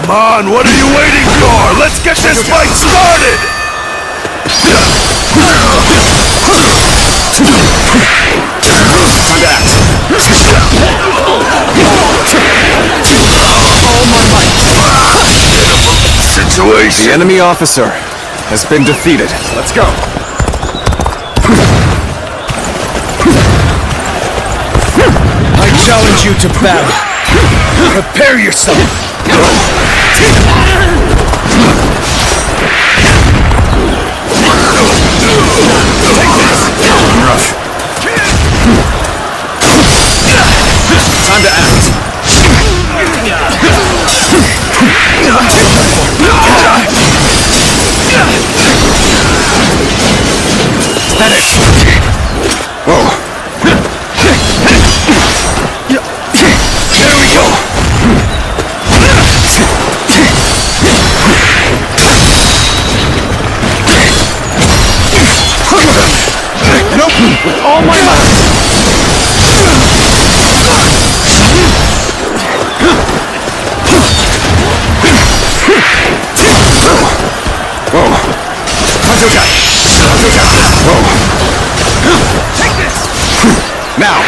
Come on, what are you waiting for? Let's get this fight started! Time to act. All my might. Situation. The enemy officer has been defeated. Let's go. I challenge you to battle. Prepare yourself. Rush. Time to act. That is. Whoa. There we go. Nope, with all my might. Whoa. Hadouken! Hadouken! Whoa. Take this! Now!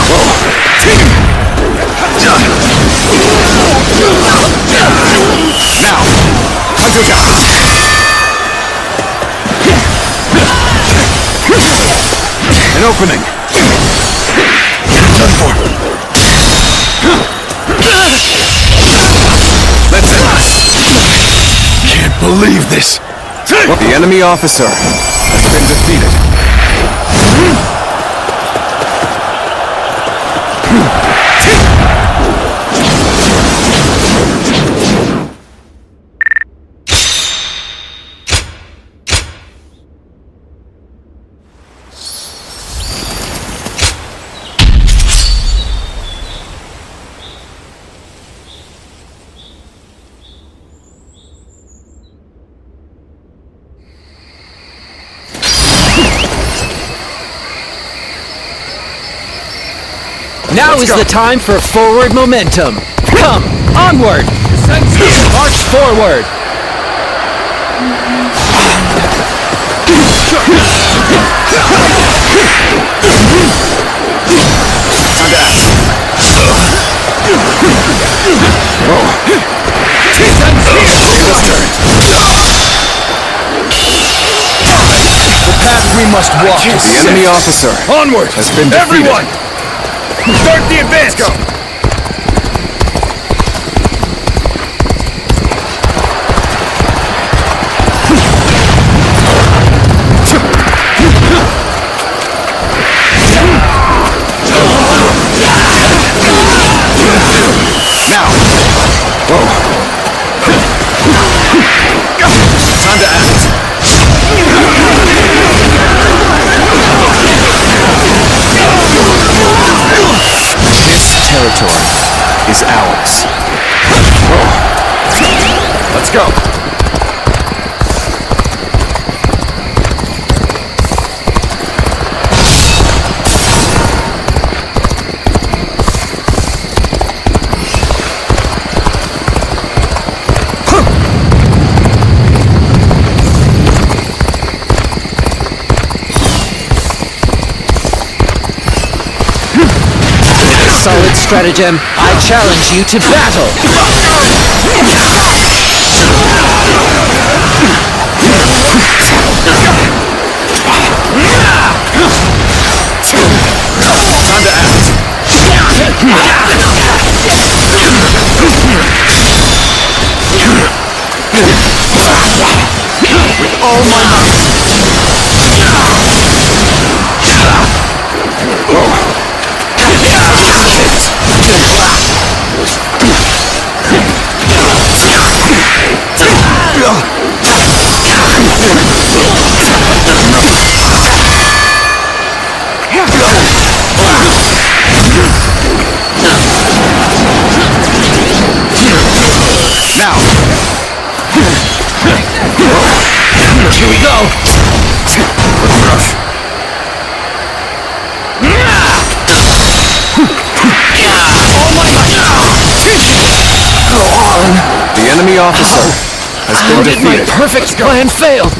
Whoa. Now! Hadouken! An opening! Done for! Let's end this! Can't believe this! The enemy officer has been defeated. Now is the time for forward momentum. Come, onward! March forward! The path we must walk is The enemy officer onward! has been defeated. Everyone! Start the advance! Let's go! Now! Whoa! Time to act! This territory is ours. Let's go! Solid stratagem. I challenge you to battle. Time to act! With all my might! Whoa! enemy officer has been How did my defeated. perfect plan fail?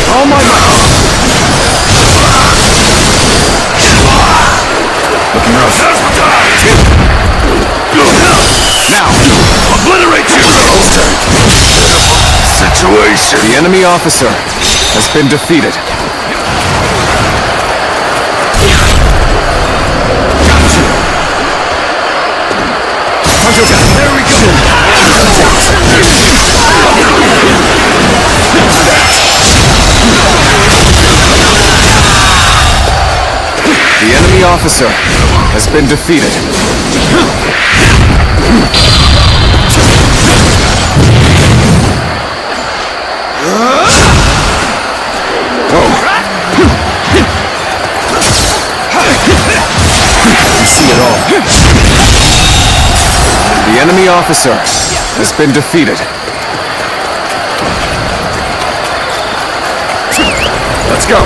All my might. Looking rough. Now, Obliterate you! Situation! the enemy officer has been defeated. There we The enemy officer has been defeated. You see it all. The enemy officer has been defeated. Let's go.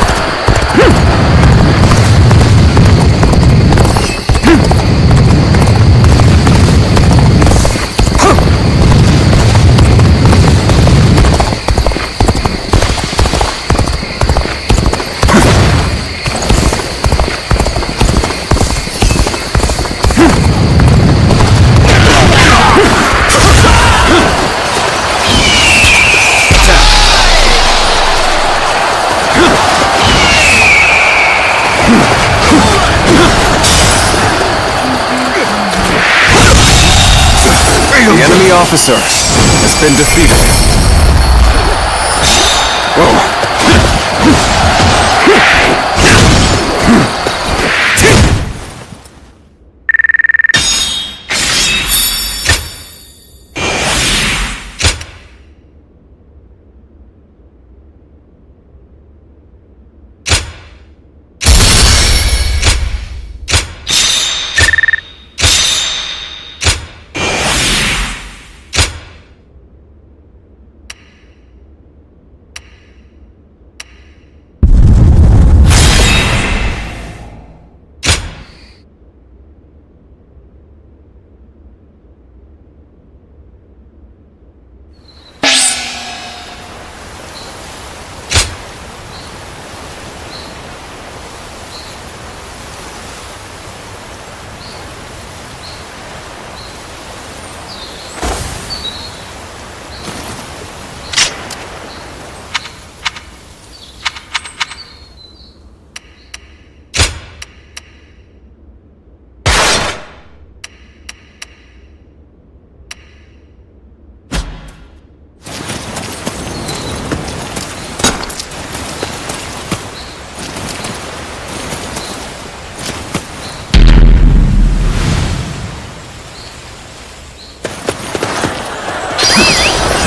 The enemy officer has been defeated.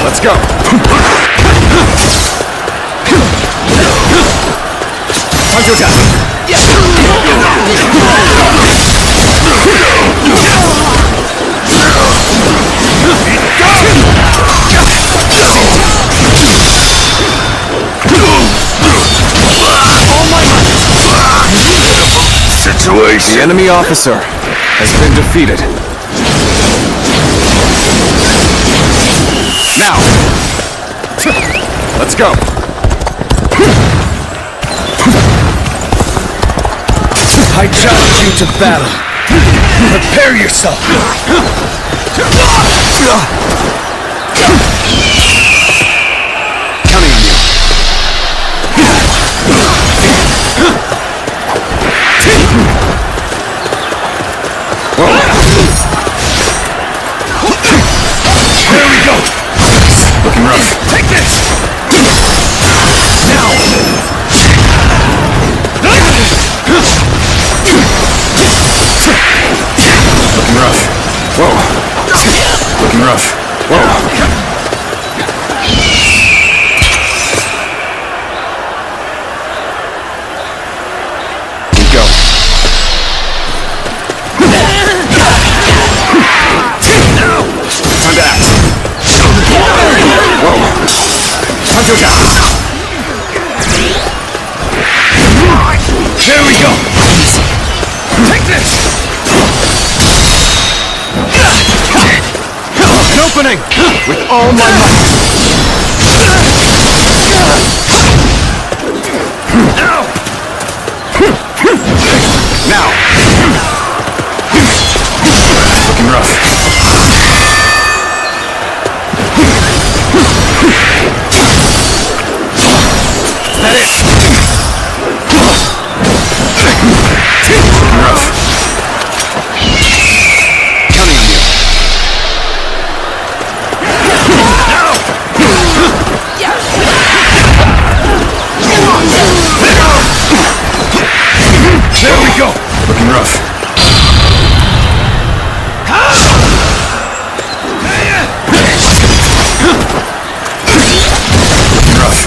Let's go. Situation! The enemy officer has been defeated. Now! Let's go! I challenge you to battle. Prepare yourself. Counting on you. Whoa. There we go! Take this! An opening! With all my might! Now! Looking rough. Is that it? Looking rough. Counting on you. There we go! Looking rough. Looking rough.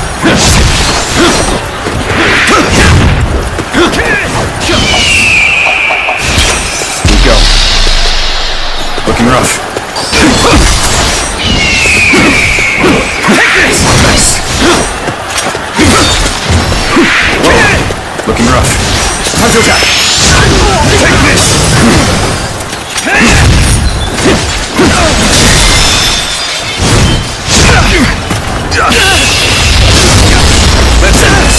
Here we go. Looking rough. Take this! Nice. Whoa. Looking rough. Time to attack! Take this! Let's end this!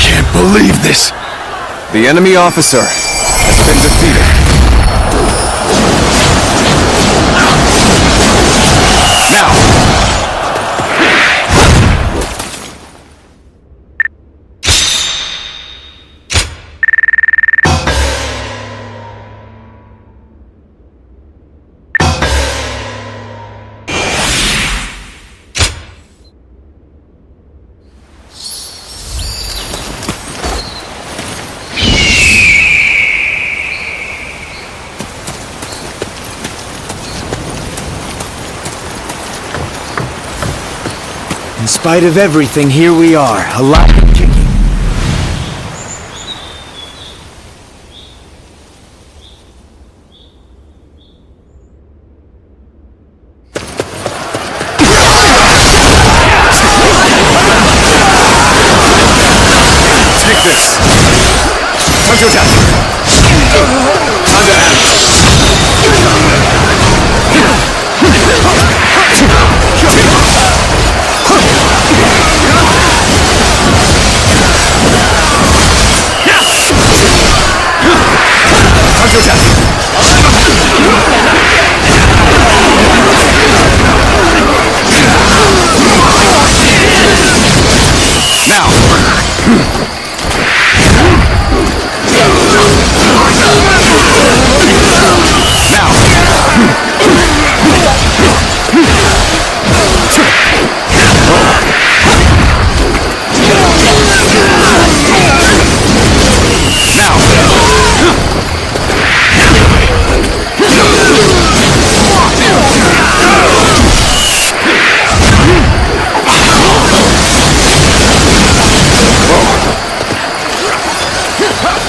Can't believe this! The enemy officer has been defeated. Now! In spite of everything, here we are, alive and kicking. Take this! Time to attack! Time to end! Time to attack!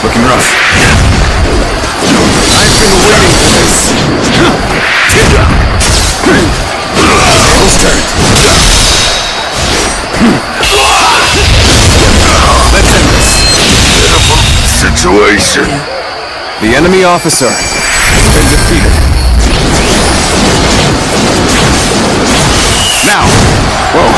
Looking rough. I've been waiting for this. Tables turned. Let's end this. Pitiful situation. The enemy officer has been defeated. Now! Whoa!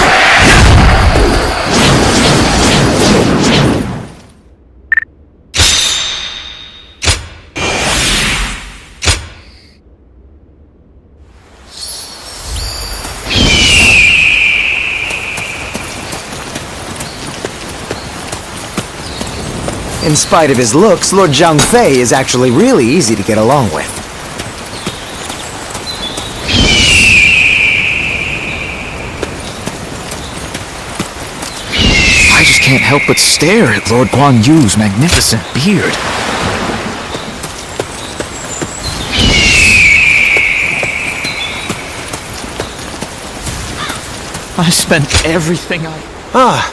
In spite of his looks, Lord Zhang Fei is actually really easy to get along with. I just can't help but stare at Lord Guan Yu's magnificent beard. I spent everything I... Ah,